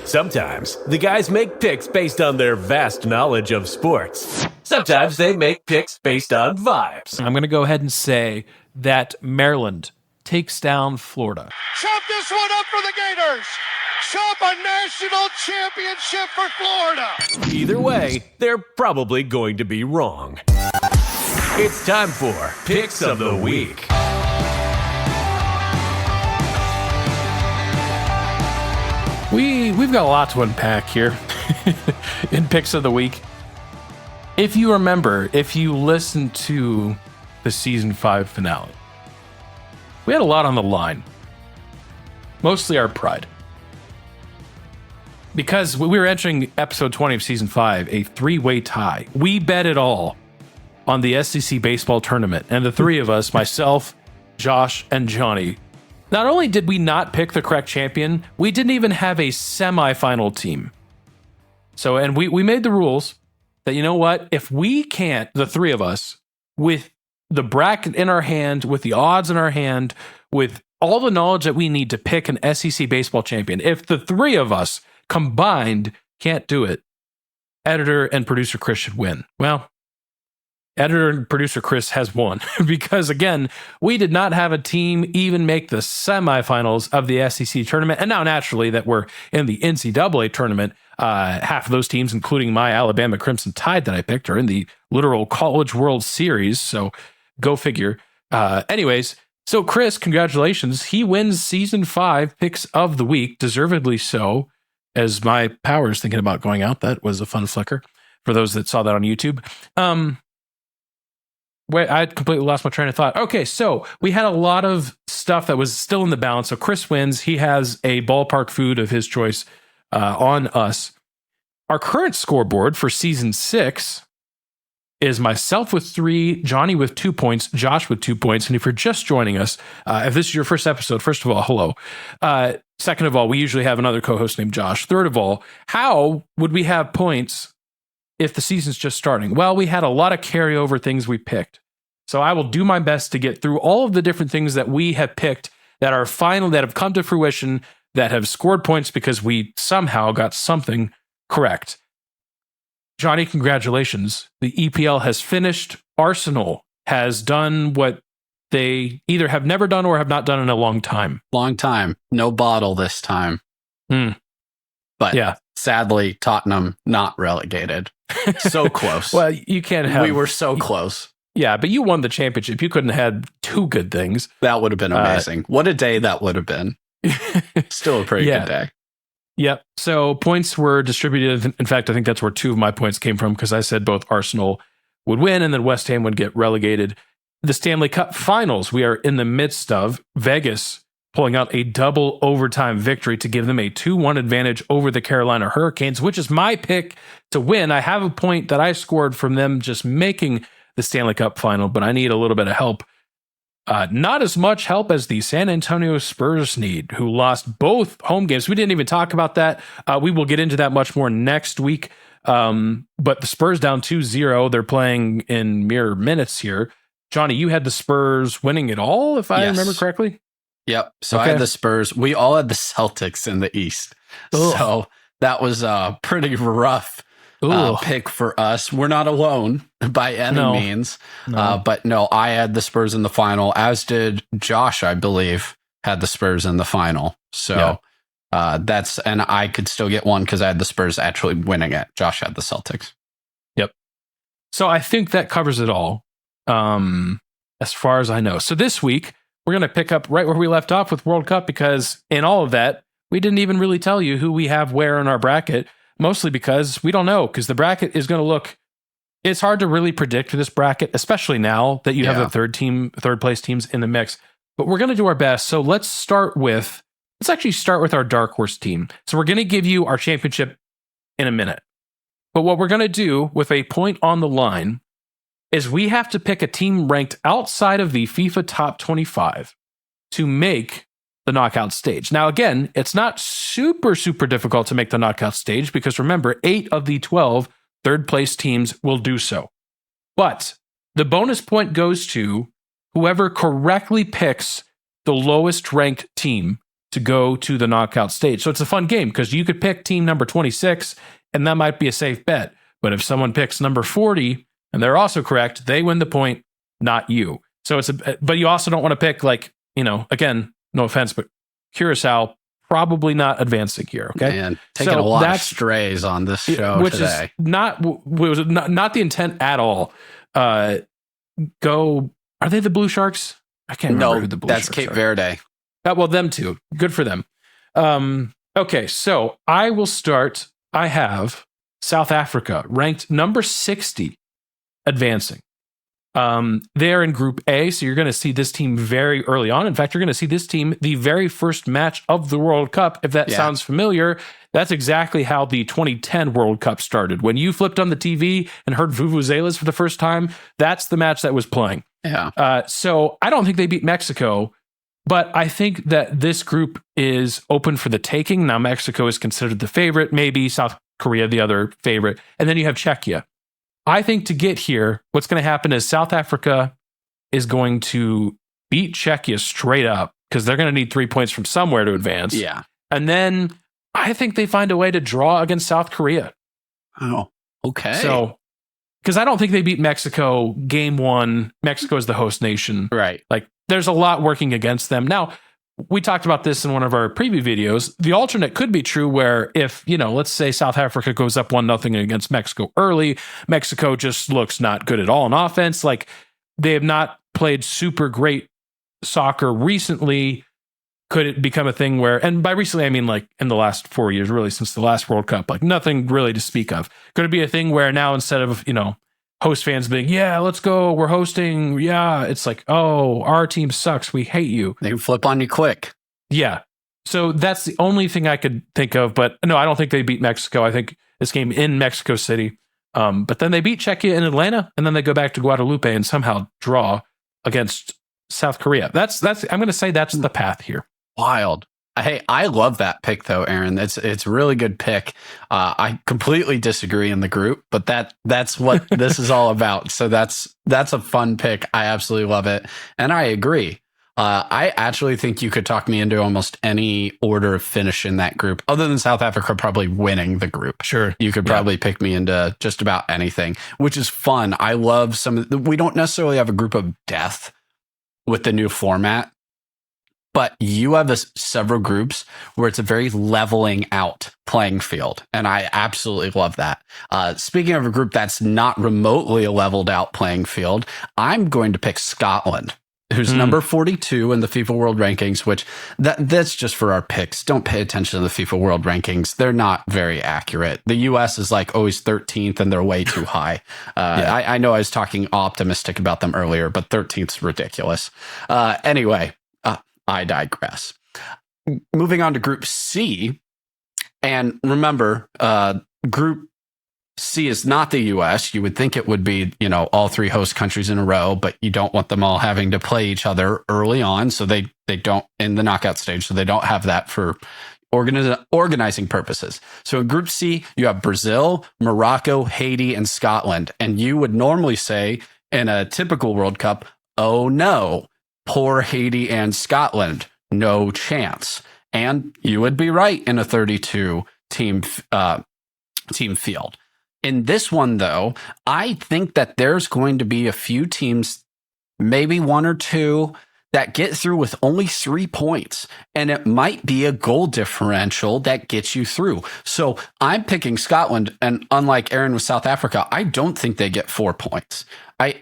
Sometimes the guys make picks based on their vast knowledge of sports. Sometimes they make picks based on vibes. I'm going to go ahead and say that Maryland takes down Florida. Chop this one up for the Gators. Chop a national championship for Florida. Either way, they're probably going to be wrong. It's time for Picks of the Week. We've got a lot to unpack here in Picks of the Week. If you remember, if you listened to the season 5 finale, we had a lot on the line. Mostly our pride. Because we were entering episode 20 of season 5, a 3-way tie. We bet it all on the SEC baseball tournament. And the 3 of us, myself, Josh, and Jonny, not only did we not pick the correct champion, we didn't even have a semifinal team. So, and we made the rules that, you know what, if we can't, the 3 of us, with the bracket in our hand, with the odds in our hand, with all the knowledge that we need to pick an SEC baseball champion, if the 3 of us combined can't do it, editor and producer Chris should win. Well, editor and producer Chris has won because, again, we did not have a team even make the semifinals of the SEC tournament. And now, naturally, that we're in the NCAA tournament, half of those teams, including my Alabama Crimson Tide that I picked, are in the literal College World Series. So go figure. Anyways, so Chris, congratulations. He wins season 5 Picks of the Week, deservedly so. As my power is thinking about going out, that was a fun flicker for those that saw that on YouTube. Wait, I completely lost my train of thought. Okay, so we had a lot of stuff that was still in the balance. So Chris wins. He has a ballpark food of his choice on us. Our current scoreboard for season 6 is myself with 3, Jonny with 2 points, Josh with 2 points. And if you're just joining us, if this is your first episode, first of all, hello. Second of all, we usually have another co-host named Josh. Third of all, how would we have points if the season's just starting? Well, we had a lot of carryover things we picked. So I will do my best to get through all of the different things that we have picked that are final, that have come to fruition, that have scored points because we somehow got something correct. Jonny, congratulations. The EPL has finished. Arsenal has done what they either have never done or have not done in a long time. Long time. No bottle this time. But yeah, sadly, Tottenham not relegated. So close. Well, you can't have... We were so close. Yeah, but you won the championship. You couldn't have had 2 good things. That would have been amazing. What a day that would have been. Still a pretty good day. Yep. So points were distributed. In fact, I think that's where 2 of my points came from, because I said both Arsenal would win and then West Ham would get relegated. The Stanley Cup Finals, we are in the midst of. Vegas pulling out a double overtime victory to give them a 2-1 advantage over the Carolina Hurricanes, which is my pick to win. I have a point that I scored from them just making the Stanley Cup Final, but I need a little bit of help. Not as much help as the San Antonio Spurs need, who lost both home games. We didn't even talk about that. We will get into that much more next week. But the Spurs down 2-0. They're playing in mere minutes here. Jonny, you had the Spurs winning it all, if I remember correctly? Yep. So I had the Spurs. We all had the Celtics in the East. Ugh. So that was a pretty rough pick for us. We're not alone by any means. But no, I had the Spurs in the final, as did Josh, I believe, had the Spurs in the final. So and I could still get one because I had the Spurs actually winning it. Josh had the Celtics. Yep. So I think that covers it all, as far as I know. So this week, we're going to pick up right where we left off with World Cup, because in all of that, we didn't even really tell you who we have where in our bracket, mostly because we don't know, because the bracket is going to look, it's hard to really predict this bracket, especially now that you have the third place teams in the mix. But we're going to do our best. So let's actually start with our dark horse team. So we're going to give you our championship in a minute. But what we're going to do with a point on the line is we have to pick a team ranked outside of the FIFA top 25 to make the knockout stage. Now, again, it's not super difficult to make the knockout stage, because remember, 8 of the 12 third place teams will do so. But the bonus point goes to whoever correctly picks the lowest ranked team to go to the knockout stage. So it's a fun game, because you could pick team number 26 and that might be a safe bet. But if someone picks number 40 and they're also correct, they win the point, not you. So but you also don't want to pick, like, again, no offense, but Curacao probably not advancing here. Okay. Man, taking a lot of strays on this show which today. Is not the intent at all. Are they the Blue Sharks? I can't remember who the Blue Sharks are. That's Cape Verde. Well, them too. Good for them. Okay, so I will start. I have South Africa ranked number 60, advancing. They're in Group A, so you're going to see this team very early on. In fact, you're going to see this team the very first match of the World Cup. If that sounds familiar, that's exactly how the 2010 World Cup started. When you flipped on the TV and heard Vuvuzelas for the first time, that's the match that was playing. Yeah. So I don't think they beat Mexico, but I think that this group is open for the taking. Now, Mexico is considered the favorite, maybe South Korea the other favorite, and then you have Czechia. I think to get here, what's going to happen is South Africa is going to beat Czechia straight up, because they're going to need 3 points from somewhere to advance. Yeah. And then I think they find a way to draw against South Korea. Oh, okay. So, because I don't think they beat Mexico game 1. Mexico is the host nation. Right. Like, there's a lot working against them. Now, we talked about this in one of our preview videos. The alternate could be true, where if, let's say South Africa goes up 1-0 against Mexico early, Mexico just looks not good at all in offense. Like, they have not played super great soccer recently. Could it become a thing where, and by recently, I mean like in the last 4 years, really since the last World Cup, like nothing really to speak of. Could it be a thing where now, instead of, host fans being, yeah, let's go, we're hosting, yeah, it's like, oh, our team sucks, we hate you. They can flip on you quick. Yeah. So that's the only thing I could think of. But no, I don't think they beat Mexico. I think this game in Mexico City. But then they beat Czechia in Atlanta, and then they go back to Guadalupe and somehow draw against South Korea. That's I'm going to say that's the path here. Wild. Hey, I love that pick though, Aaron. It's a really good pick. I completely disagree in the group, but that's what this is all about. So that's a fun pick. I absolutely love it, and I agree. I actually think you could talk me into almost any order of finish in that group, other than South Africa probably winning the group. Sure, you could probably pick me into just about anything, which is fun. I love we don't necessarily have a group of death with the new format. But you have several groups where it's a very leveling out playing field. And I absolutely love that. Speaking of a group that's not remotely a leveled out playing field, I'm going to pick Scotland, who's number 42 in the FIFA World Rankings, which that's just for our picks. Don't pay attention to the FIFA World Rankings. They're not very accurate. The US is like always 13th and they're way too high. I know I was talking optimistic about them earlier, but 13th is ridiculous. Anyway. I digress. Moving on to Group C. And remember, Group C is not the US. You would think it would be, all 3 host countries in a row, but you don't want them all having to play each other early on. So they don't in the knockout stage. So they don't have that for organizing purposes. So in Group C, you have Brazil, Morocco, Haiti, and Scotland. And you would normally say in a typical World Cup, oh no, poor Haiti and Scotland, no chance. And you would be right in a 32 team field. In this one, though, I think that there's going to be a few teams, maybe one or two, that get through with only 3 points. And it might be a goal differential that gets you through. So I'm picking Scotland. And unlike Aaron with South Africa, I don't think they get 4 points. I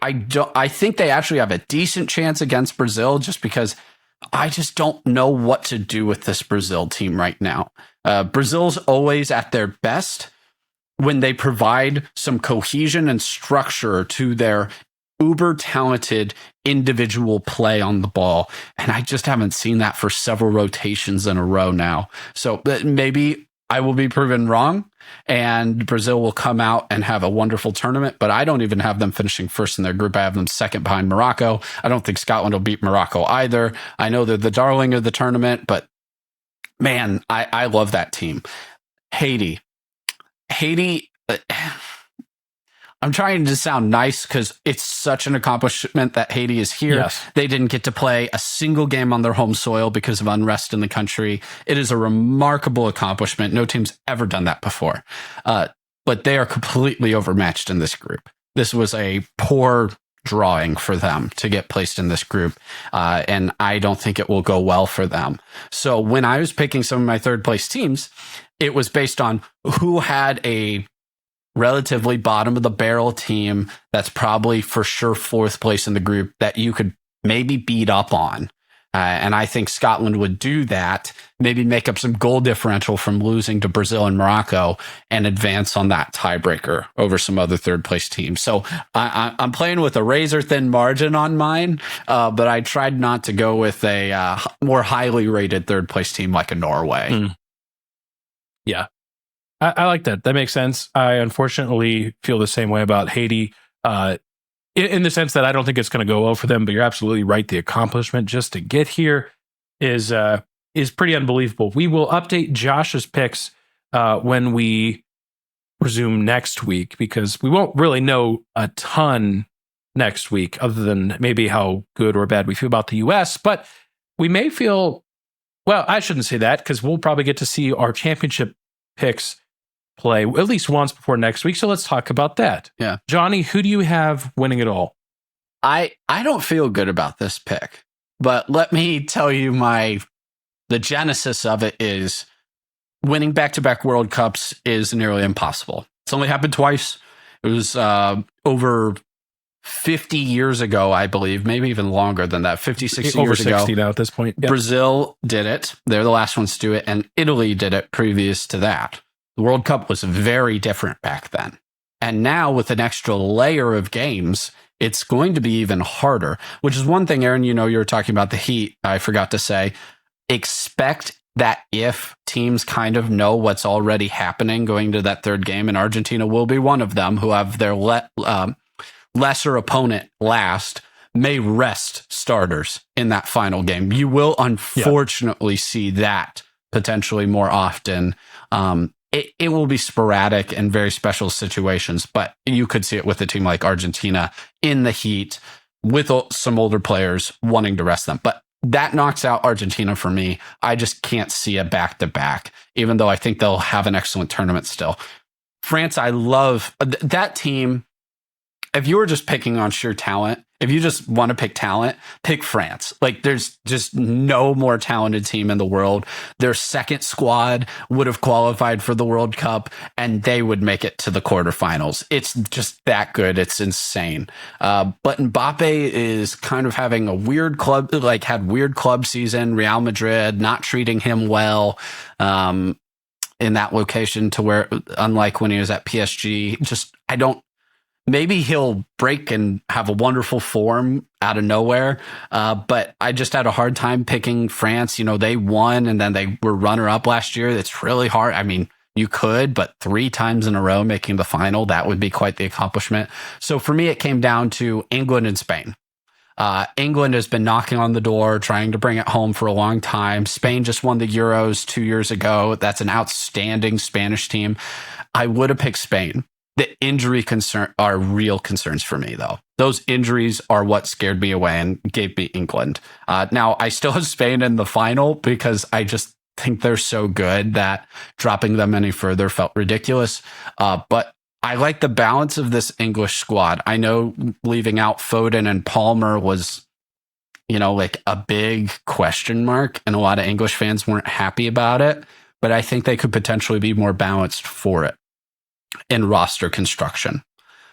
think they actually have a decent chance against Brazil just because I just don't know what to do with this Brazil team right now. Brazil's always at their best when they provide some cohesion and structure to their uber talented individual play on the ball. And I just haven't seen that for several rotations in a row now. So maybe I will be proven wrong and Brazil will come out and have a wonderful tournament, but I don't even have them finishing first in their group. I have them second behind Morocco. I don't think Scotland will beat Morocco either. I know they're the darling of the tournament, but man, I love that team. Haiti, I'm trying to sound nice because it's such an accomplishment that Haiti is here. Yes. They didn't get to play a single game on their home soil because of unrest in the country. It is a remarkable accomplishment. No team's ever done that before. But they are completely overmatched in this group. This was a poor drawing for them to get placed in this group. And I don't think it will go well for them. So when I was picking some of my third place teams, it was based on who had a relatively bottom of the barrel team that's probably for sure fourth place in the group that you could maybe beat up on. And I think Scotland would do that, maybe make up some goal differential from losing to Brazil and Morocco and advance on that tiebreaker over some other third place teams. So I'm playing with a razor thin margin on mine, but I tried not to go with a more highly rated third place team like a Norway. Yeah. I like that. That makes sense. I unfortunately feel the same way about Haiti, in the sense that I don't think it's going to go well for them. But you're absolutely right. The accomplishment just to get here is pretty unbelievable. We will update Josh's picks when we resume next week because we won't really know a ton next week, other than maybe how good or bad we feel about the U.S. But we may feel, well, I shouldn't say that because we'll probably get to see our championship picks play at least once before next week. So let's talk about that. Yeah. Jonny, who do you have winning it all? I don't feel good about this pick, but let me tell you the genesis of it is winning back-to-back World Cups is nearly impossible. It's only happened twice. It was over 50 years ago, I believe, maybe even longer than that, 50, 60 over years 60 ago. Now at this point. Yep. Brazil did it. They're the last ones to do it. And Italy did it previous to that. The World Cup was very different back then. And now with an extra layer of games, it's going to be even harder, which is one thing, Aaron, you were talking about the heat. I forgot to say, expect that if teams kind of know what's already happening going to that third game, and Argentina will be one of them who have their lesser opponent last, may rest starters in that final game. You will unfortunately see that potentially more often. It will be sporadic and very special situations, but you could see it with a team like Argentina in the heat with some older players wanting to rest them. But that knocks out Argentina for me. I just can't see a back-to-back, even though I think they'll have an excellent tournament still. France, I love that team. If you were just picking on sheer talent, if you just want to pick talent, pick France. Like, there's just no more talented team in the world. Their second squad would have qualified for the World Cup, and they would make it to the quarterfinals. It's just that good. It's insane. But Mbappe is kind of having a weird club, had weird club season. Real Madrid not treating him well in that location, to where, unlike when he was at PSG, maybe he'll break and have a wonderful form out of nowhere. But I just had a hard time picking France. They won and then they were runner-up last year. It's really hard. I mean, you could, but 3 times in a row making the final, that would be quite the accomplishment. So for me, it came down to England and Spain. England has been knocking on the door, trying to bring it home for a long time. Spain just won the Euros 2 years ago. That's an outstanding Spanish team. I would have picked Spain. The injury concern are real concerns for me, though. Those injuries are what scared me away and gave me England. Now, I still have Spain in the final because I just think they're so good that dropping them any further felt ridiculous. But I like the balance of this English squad. I know leaving out Foden and Palmer was, like a big question mark, and a lot of English fans weren't happy about it. But I think they could potentially be more balanced for it in roster construction.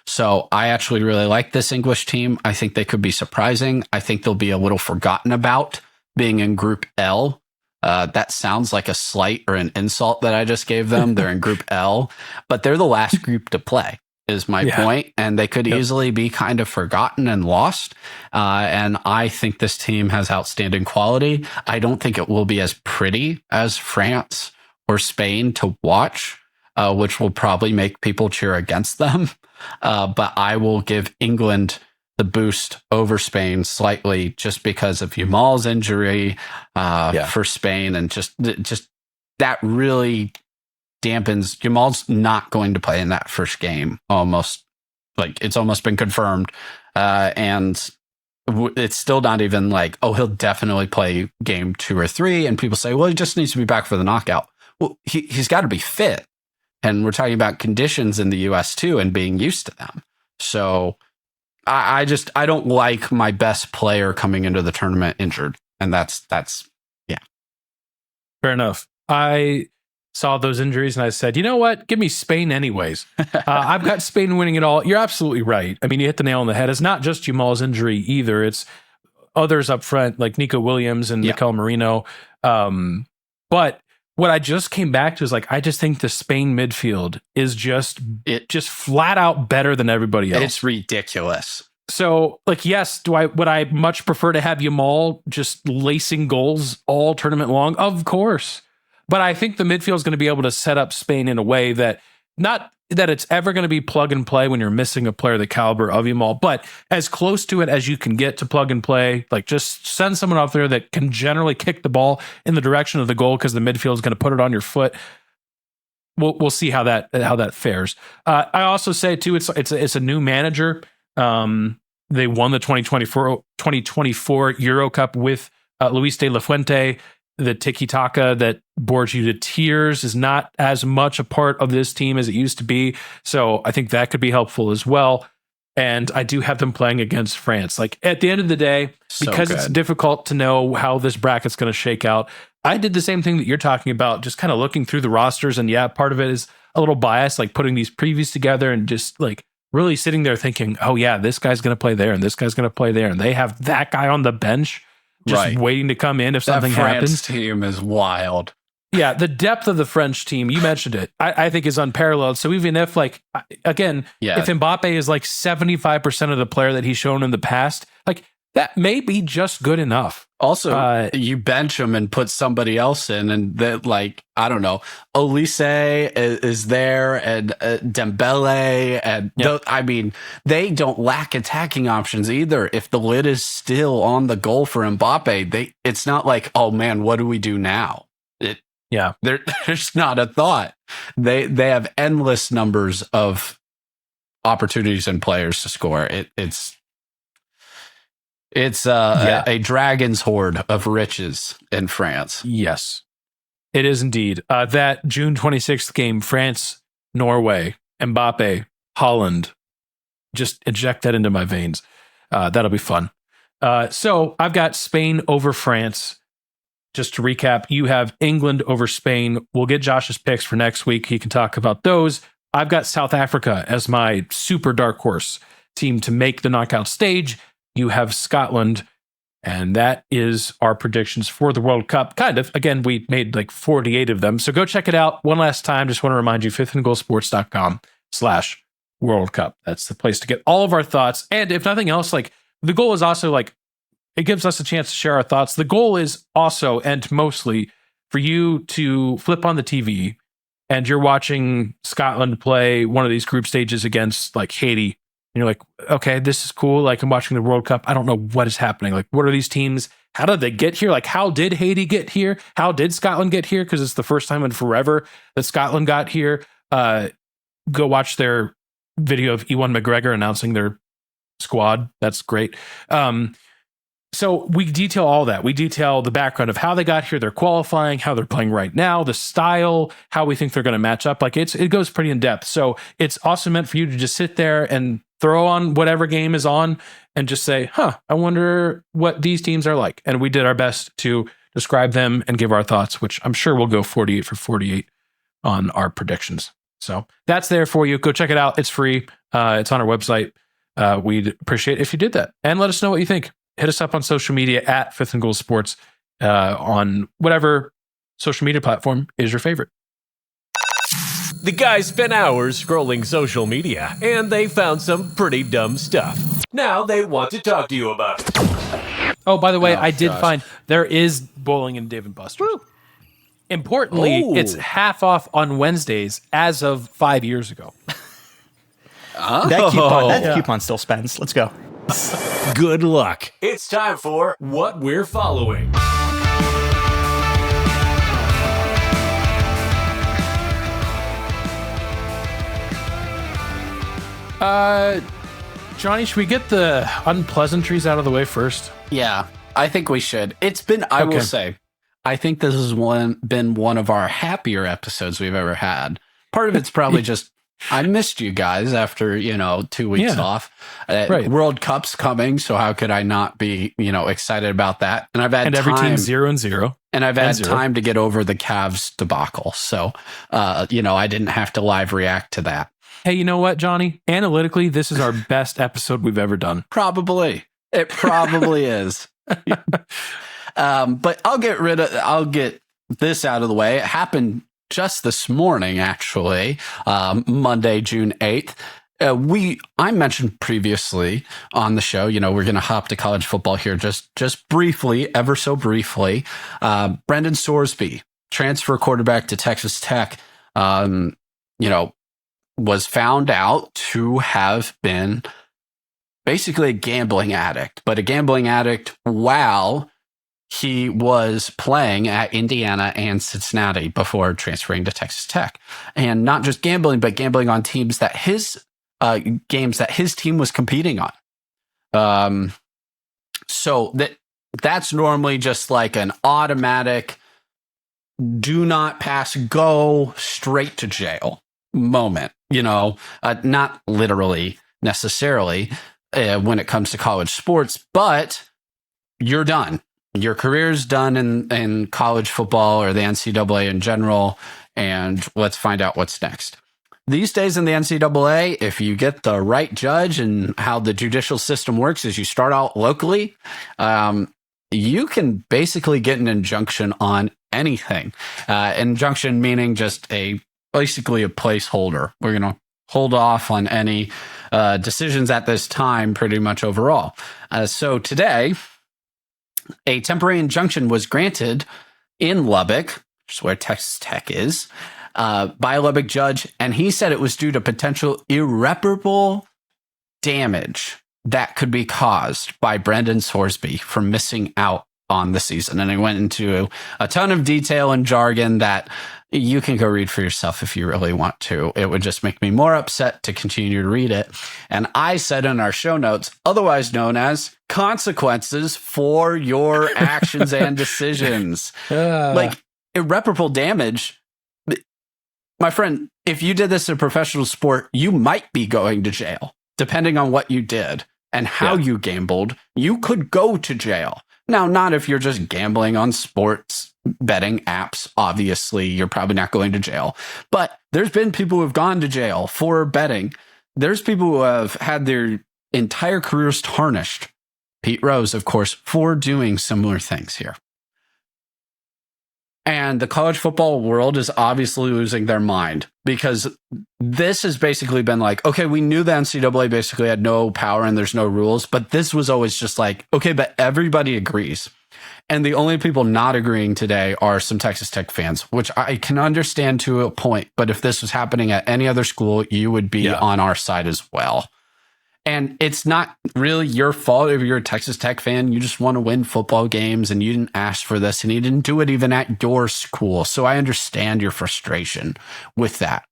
So I actually really like this English team. I think they could be surprising. I think they'll be a little forgotten about being in Group L. That sounds like a slight or an insult that I just gave them. They're in Group L, but they're the last group to play, is my point. And they could easily be kind of forgotten and lost. And I think this team has outstanding quality. I don't think it will be as pretty as France or Spain to watch, which will probably make people cheer against them. But I will give England the boost over Spain slightly just because of Yamal's injury for Spain. And just that really dampens. Yamal's not going to play in that first game. It's almost been confirmed. And it's still not even like, he'll definitely play game 2 or 3. And people say, well, he just needs to be back for the knockout. Well, he's got to be fit. And we're talking about conditions in the US too and being used to them. So I don't like my best player coming into the tournament injured. And that's fair enough. I saw those injuries and I said, you know what? Give me Spain anyways. I've got Spain winning it all. You're absolutely right. I mean, you hit the nail on the head. It's not just Jamal's injury either. It's others up front like Nico Williams and Mikel Merino. But what I just came back to is I just think the Spain midfield is just flat out better than everybody else. It's ridiculous. So, yes, would I much prefer to have Yamal just lacing goals all tournament long? Of course. But I think the midfield is going to be able to set up Spain in a way that not that it's ever going to be plug and play when you're missing a player the caliber of Yamal, but as close to it as you can get to plug and play. Just send someone up there that can generally kick the ball in the direction of the goal because the midfield is going to put it on your foot. We'll see how that fares. I also say too, it's a new manager. They won the 2024 Euro Cup with Luis de la Fuente. The tiki-taka that bores you to tears is not as much a part of this team as it used to be. So I think that could be helpful as well. And I do have them playing against France. At the end of the day, because it's difficult to know how this bracket's going to shake out, I did the same thing that you're talking about, just kind of looking through the rosters. And part of it is a little biased, putting these previews together and just really sitting there thinking, oh yeah, this guy's going to play there and this guy's going to play there. And they have that guy on the bench just waiting to come in if something happens. That France team is wild. Yeah, the depth of the French team, you mentioned it, I think is unparalleled. So even if if Mbappe is 75% of the player that he's shown in the past, that may be just good enough. Also, you bench him and put somebody else in, and that I don't know, Olise is there, and Dembele, and they don't lack attacking options either. If the lid is still on the goal for Mbappe, it's not oh man, what do we do now? There's not a thought. They have endless numbers of opportunities and players to score. It's a dragon's hoard of riches in France. Yes, it is indeed. That June 26th game, France, Norway, Mbappe, Holland, just inject that into my veins. That'll be fun. So I've got Spain over France. Just to recap, you have England over Spain. We'll get Josh's picks for next week. He can talk about those. I've got South Africa as my super dark horse team to make the knockout stage. You have Scotland, and that is our predictions for the World Cup. Kind of. Again, we made 48 of them. So go check it out one last time. Just want to remind you, fifthandgoalsports.com/World Cup. That's the place to get all of our thoughts. And if nothing else, the goal is also it gives us a chance to share our thoughts. The goal is also, and mostly, for you to flip on the TV and you're watching Scotland play one of these group stages against Haiti you're like, okay, this is cool. Like, I'm watching the World Cup. I don't know what is happening. Like, what are these teams? How did they get here? Like, how did Haiti get here? How did Scotland get here? Because it's the first time in forever that Scotland got here. Go watch their video of E01 McGregor announcing their squad. That's great. So we detail all that. We detail the background of how they got here, their qualifying, how they're playing right now, the style, how we think they're going to match up. Like it goes pretty in depth. So it's also meant for you to just sit there and throw on whatever game is on and just say, I wonder what these teams are like. And we did our best to describe them and give our thoughts, which I'm sure we'll go 48 for 48 on our predictions. So that's there for you. Go check it out. It's free. It's on our website. We'd appreciate it if you did that. And let us know what you think. Hit us up on social media at Fifth and Goal Sports on whatever social media platform is your favorite. The guys spent hours scrolling social media, and they found some pretty dumb stuff. Now they want to talk to you about it. Oh, by the way, I did find there is bowling in Dave & Buster's. Woo. Importantly, it's half off on Wednesdays as of 5 years ago. That coupon still spends. Let's go. Good luck. It's time for What We're Following. Jonny, should we get the unpleasantries out of the way first? Yeah, I think we should. I will say, I think this has been one of our happier episodes we've ever had. Part of it's probably just, I missed you guys after, 2 weeks off. Right. World Cup's coming, so how could I not be, excited about that? And I've had every time, team's 0-0. And I've had time to get over the Cavs debacle. So, I didn't have to live react to that. Hey, you know what, Jonny? Analytically, this is our best episode we've ever done. Probably. It probably is. But I'll get this out of the way. It happened just this morning, actually, Monday, June 8th. I mentioned previously on the show, we're going to hop to college football here just briefly, ever so briefly. Brendan Sorsby, transfer quarterback to Texas Tech, was found out to have been basically a gambling addict, but a gambling addict while he was playing at Indiana and Cincinnati before transferring to Texas Tech. And not just gambling, but gambling on teams that games that his team was competing on. So that's normally just like an automatic do not pass, go straight to jail moment, not literally necessarily when it comes to college sports, but you're done. Your career's done in college football or the NCAA in general, and let's find out what's next. These days in the NCAA, if you get the right judge, and how the judicial system works is you start out locally, you can basically get an injunction on anything. Injunction meaning just basically a placeholder. We're going to hold off on any decisions at this time pretty much overall. So today, a temporary injunction was granted in Lubbock, which is where Texas Tech is, by a Lubbock judge, and he said it was due to potential irreparable damage that could be caused by Brendan Sorsby from missing out on the season. And he went into a ton of detail and jargon that you can go read for yourself if you really want to. It would just make me more upset to continue to read it. And I said in our show notes, otherwise known as consequences for your actions and decisions. Like irreparable damage. My friend, if you did this in a professional sport, you might be going to jail, depending on what you did and how you gambled. You could go to jail. Now, not if you're just gambling on sports betting apps. Obviously, you're probably not going to jail. But there's been people who have gone to jail for betting. There's people who have had their entire careers tarnished. Pete Rose, of course, for doing similar things here. And the college football world is obviously losing their mind, because this has basically been like, okay, we knew the NCAA basically had no power and there's no rules, but this was always just like, okay, but everybody agrees. And the only people not agreeing today are some Texas Tech fans, which I can understand to a point. But if this was happening at any other school, you would be on our side as well. And it's not really your fault if you're a Texas Tech fan. You just want to win football games and you didn't ask for this and you didn't do it even at your school. So I understand your frustration with that.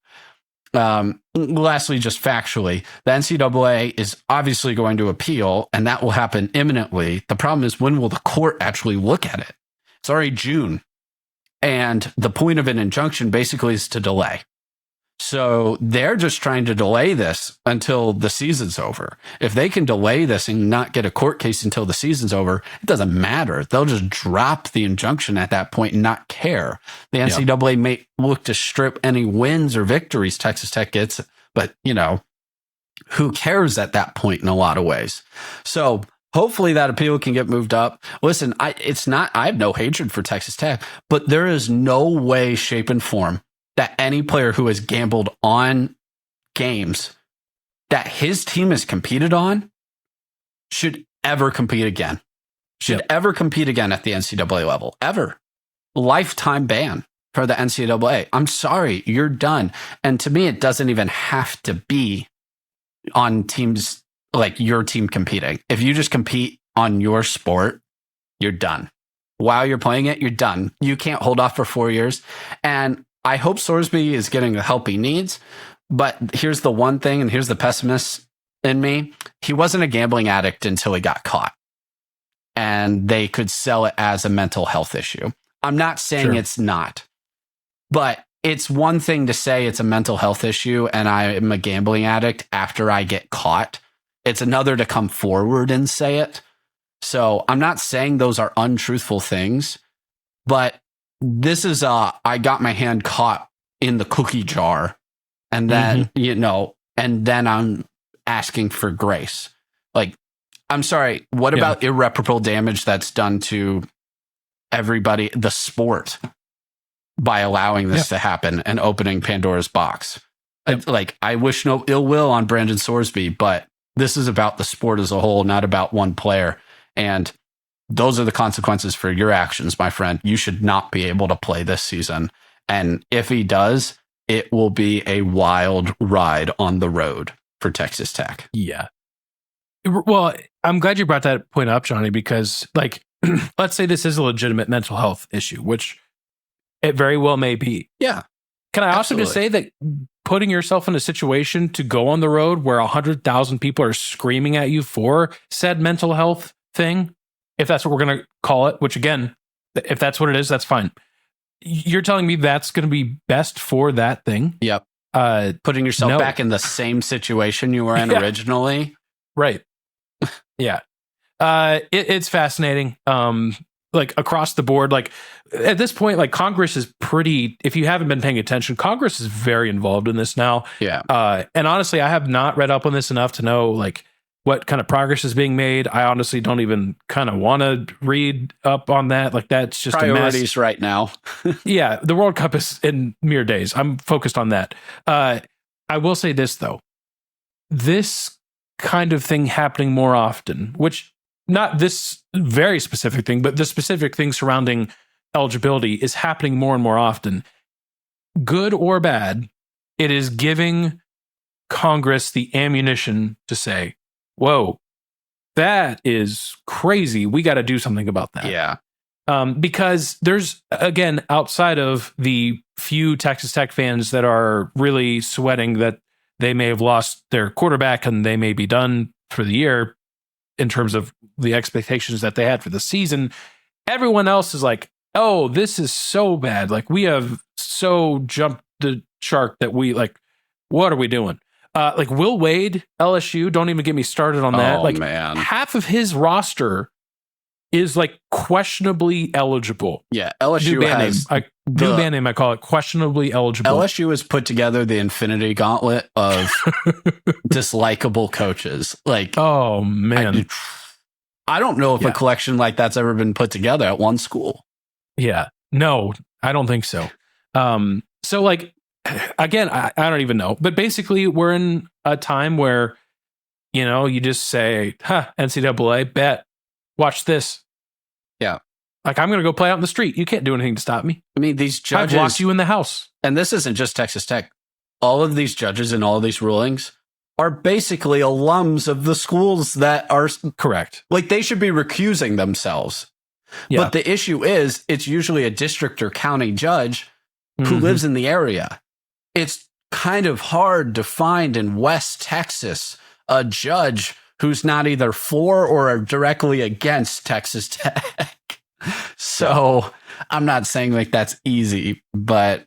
Lastly, just factually, the NCAA is obviously going to appeal and that will happen imminently. The problem is, when will the court actually look at it? It's already June. And the point of an injunction basically is to delay. So they're just trying to delay this until the season's over. If they can delay this and not get a court case until the season's over, it doesn't matter. They'll just drop the injunction at that point and not care. The NCAA may look to strip any wins or victories Texas Tech gets, but, who cares at that point in a lot of ways? So hopefully that appeal can get moved up. Listen, I have no hatred for Texas Tech, but there is no way, shape, and form that any player who has gambled on games that his team has competed on should ever compete again. Ever compete again at the NCAA level. Ever. Lifetime ban for the NCAA. I'm sorry, you're done. And to me, it doesn't even have to be on teams like your team competing. If you just compete on your sport, you're done. While you're playing it, you're done. You can't hold off for 4 years. And I hope Sorsby is getting the help he needs, but here's the one thing, and here's the pessimist in me. He wasn't a gambling addict until he got caught, and they could sell it as a mental health issue. I'm not saying it's not, but it's one thing to say it's a mental health issue and I am a gambling addict after I get caught. It's another to come forward and say it. So I'm not saying those are untruthful things, but this is I got my hand caught in the cookie jar, and then and then I'm asking for grace. Like, I'm sorry, what about irreparable damage that's done to everybody, the sport, by allowing this to happen and opening Pandora's box? I wish no ill will on Brandon Sorsby, but this is about the sport as a whole, not about one player. And those are the consequences for your actions, my friend. You should not be able to play this season. And if he does, it will be a wild ride on the road for Texas Tech. Yeah. Well, I'm glad you brought that point up, Jonny, because let's say this is a legitimate mental health issue, which it very well may be. Yeah. Can I also just say that putting yourself in a situation to go on the road where 100,000 people are screaming at you for said mental health thing, if that's what we're going to call it, which again, if that's what it is, that's fine. You're telling me that's going to be best for that thing? Yep. Putting yourself back in the same situation you were in originally. Right. Yeah. It's fascinating. Across the board, at this point, Congress is pretty, if you haven't been paying attention, Congress is very involved in this now. Yeah. And honestly, I have not read up on this enough to know what kind of progress is being made. I honestly don't even kind of want to read up on that. That's just priorities a mess right now. Yeah. The World Cup is in mere days. I'm focused on that. I will say this though, this kind of thing happening more often, which not this very specific thing, but the specific thing surrounding eligibility is happening more and more often. Good or bad, it is giving Congress the ammunition to say, whoa, that is crazy. We got to do something about that. Yeah. Because there's, again, outside of the few Texas Tech fans that are really sweating that they may have lost their quarterback and they may be done for the year in terms of the expectations that they had for the season, everyone else is like, oh, this is so bad. We have so jumped the shark that what are we doing? Will Wade, LSU, don't even get me started on that. Oh, man. Half of his roster is questionably eligible. Yeah, LSU has new band name. I call it questionably eligible. LSU has put together the infinity gauntlet of dislikable coaches. Oh man, I don't know if a collection like that's ever been put together at one school. Yeah, no, I don't think so. Again, I don't even know. But basically, we're in a time where, you just say, NCAA, bet, watch this. Yeah. I'm going to go play out in the street. You can't do anything to stop me. I mean, these judges... I've locked you in the house. And this isn't just Texas Tech. All of these judges and all of these rulings are basically alums of the schools that are Correct. like they should be recusing themselves. Yeah. But the issue is it's usually a district or county judge who lives in the area. It's kind of hard to find in West Texas a judge who's not either for or directly against Texas Tech. So I'm not saying like that's easy, but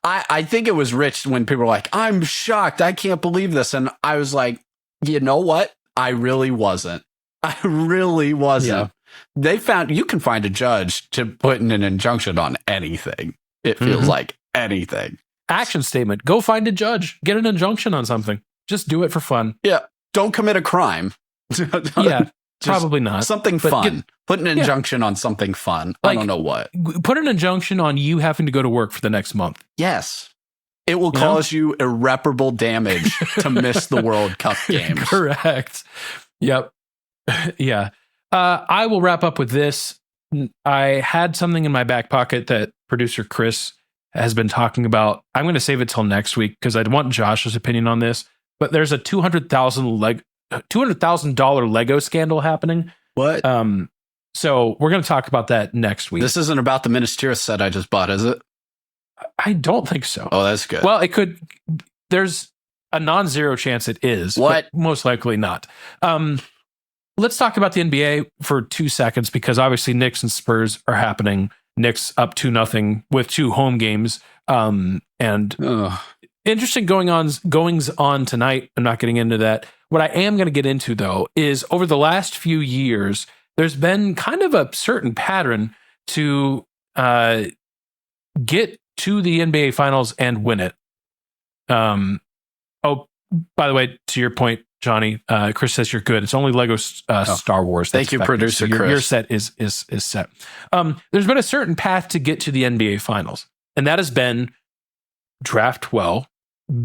I think it was rich when people were like, I'm shocked. I can't believe this. And I was like, you know what? I really wasn't. I really wasn't. Yeah. You can find a judge to put in an injunction on anything. It feels like anything. Action statement. Go find a judge. Get an injunction on something. Just do it for fun. Yeah. Don't commit a crime. Yeah. Probably not. Something fun. Put an injunction on something fun. Like, I don't know what. Put an injunction on you having to go to work for the next month. Yes. It will cause you irreparable damage to miss the World Cup games. Correct. Yep. Yeah. I will wrap up with this. I had something in my back pocket that producer Chris has been talking about. I'm going to save it till next week because I'd want Josh's opinion on this. But there's a $200,000 Lego scandal happening. What? So we're going to talk about that next week. This isn't about the Ministerial set I just bought, is it? I don't think so. Oh, that's good. Well, it could. There's a non-zero chance it is. What? But most likely not. Let's talk about the NBA for 2 seconds because obviously Knicks and Spurs are happening. Knicks up 2-0 with 2 home games. Interesting goings on tonight. I'm not getting into that. What I am going to get into, though, is over the last few years, there's been kind of a certain pattern to get to the NBA Finals and win it. By the way, to your point, Johnny, Chris says you're good. It's only Lego Star Wars. Thank you, producer Chris. Your set is set. There's been a certain path to get to the NBA Finals, and that has been draft well,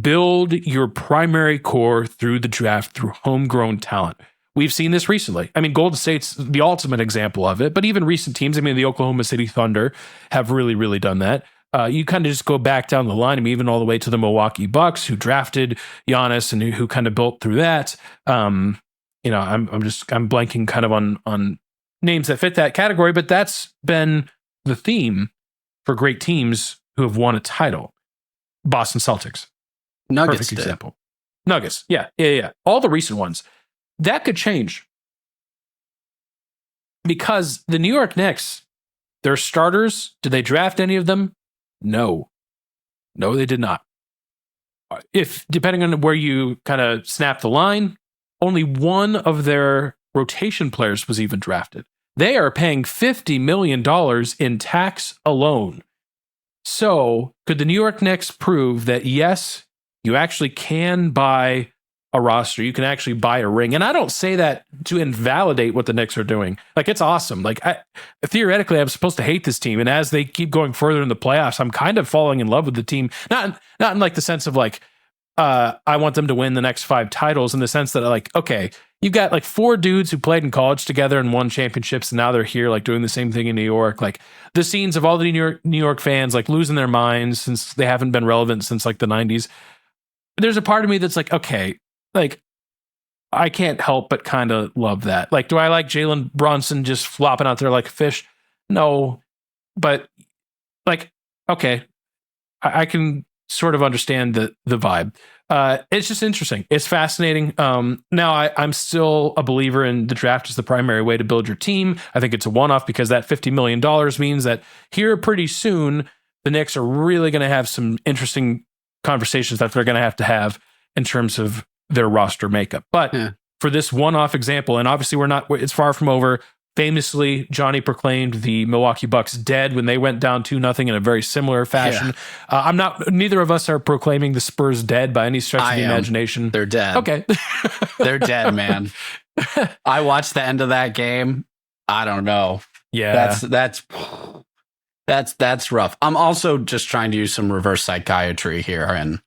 build your primary core through the draft through homegrown talent. We've seen this recently. I mean, Golden State's the ultimate example of it, but even recent teams, I mean, the Oklahoma City Thunder have really, really done that. You kind of just go back down the line, I mean, even all the way to the Milwaukee Bucks, who drafted Giannis and who kind of built through that. I'm blanking kind of on names that fit that category, but that's been the theme for great teams who have won a title. Boston Celtics, Nuggets perfect example. Nuggets, yeah. All the recent ones that could change because the New York Knicks, their starters, did they draft any of them? No, they did not. If depending on where you kind of snap the line, only one of their rotation players was even drafted. They are paying $50 million in tax alone. So could the New York Knicks prove that, yes, you actually can buy a roster, you can actually buy a ring? And I don't say that to invalidate what the Knicks are doing. Like, it's awesome. Like, theoretically, I'm supposed to hate this team. And as they keep going further in the playoffs, I'm kind of falling in love with the team. Not in like the sense of like, I want them to win the next 5 titles, in the sense that like, okay, you've got like 4 dudes who played in college together and won championships, and now they're here like doing the same thing in New York. Like the scenes of all the New York fans like losing their minds since they haven't been relevant since like the 90s. There's a part of me that's like, okay, like I can't help but kind of love that. Like, do I like Jalen Brunson just flopping out there like a fish? No, but like, okay, I can sort of understand the vibe. It's just interesting. It's fascinating. Now I'm still a believer in the draft as the primary way to build your team. I think it's a one-off because that $50 million means that here pretty soon, the Knicks are really going to have some interesting conversations that they're going to have in terms of their roster makeup. But for this one-off example, and obviously it's far from over. Famously, Jonny proclaimed the Milwaukee Bucks dead when they went down 2-0 in a very similar fashion. Yeah. Neither of us are proclaiming the Spurs dead by any stretch of the imagination. They're dead. Okay. They're dead, man. I watched the end of that game. I don't know. Yeah. That's rough. I'm also just trying to use some reverse psychiatry here and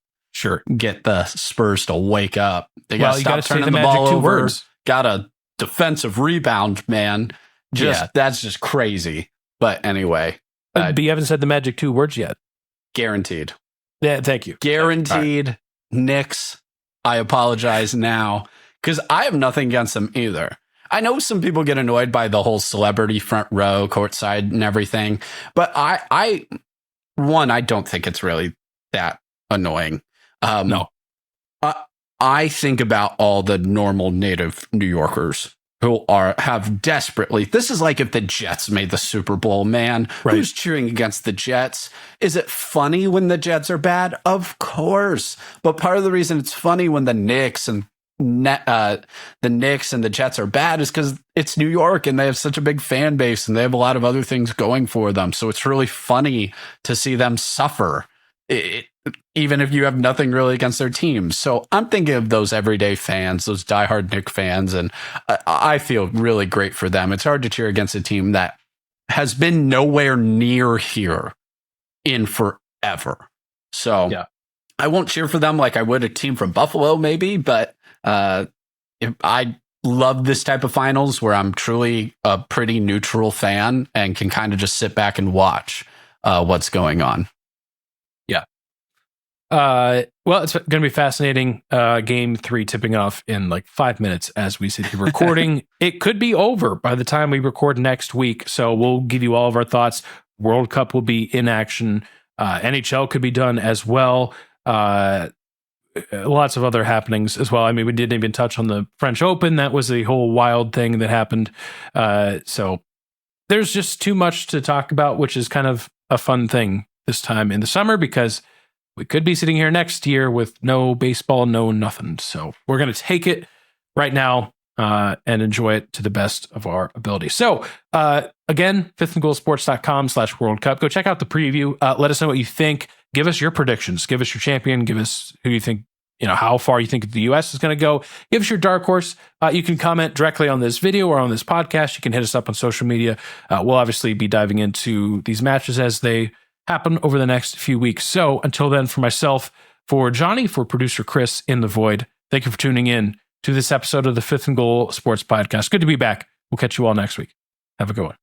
get the Spurs to wake up. They got to stop turning the ball over. Got a defensive rebound, man. That's just crazy. But anyway, but you haven't said the magic 2 words yet. Guaranteed. Yeah, thank you. Guaranteed. Right. Knicks, I apologize now, because I have nothing against them either. I know some people get annoyed by the whole celebrity front row, courtside and everything, but I don't think it's really that annoying. No. I think about all the normal native New Yorkers who have desperately. This is like if the Jets made the Super Bowl, man. Right. Who's cheering against the Jets? Is it funny when the Jets are bad? Of course. But part of the reason it's funny when the Knicks and the Jets are bad is because it's New York and they have such a big fan base and they have a lot of other things going for them. So it's really funny to see them suffer, even if you have nothing really against their teams. So I'm thinking of those everyday fans, those diehard Knicks fans, and I feel really great for them. It's hard to cheer against a team that has been nowhere near here in forever. So yeah. I won't cheer for them like I would a team from Buffalo, maybe, but if I love this type of finals where I'm truly a pretty neutral fan and can kind of just sit back and watch what's going on. Yeah. Well, it's going to be fascinating. Game 3 tipping off in like 5 minutes as we sit here recording. It could be over by the time we record next week. So we'll give you all of our thoughts. World Cup will be in action. NHL could be done as well. Lots of other happenings as well. I mean, we didn't even touch on the French Open. That was a whole wild thing that happened. So there's just too much to talk about, which is kind of a fun thing this time in the summer because we could be sitting here next year with no baseball, no nothing. So we're going to take it right now and enjoy it to the best of our ability. So again, fifthandgoalsports.com/World Cup. Go check out the preview. Let us know what you think. Give us your predictions. Give us your champion. Give us who you think, how far you think the U.S. is going to go. Give us your dark horse. You can comment directly on this video or on this podcast. You can hit us up on social media. We'll obviously be diving into these matches as they happen over the next few weeks. So until then, for myself, for Jonny, for producer Chris in the void, thank you for tuning in to this episode of the Fifth and Goal Sports Podcast. Good to be back. We'll catch you all next week. Have a good one.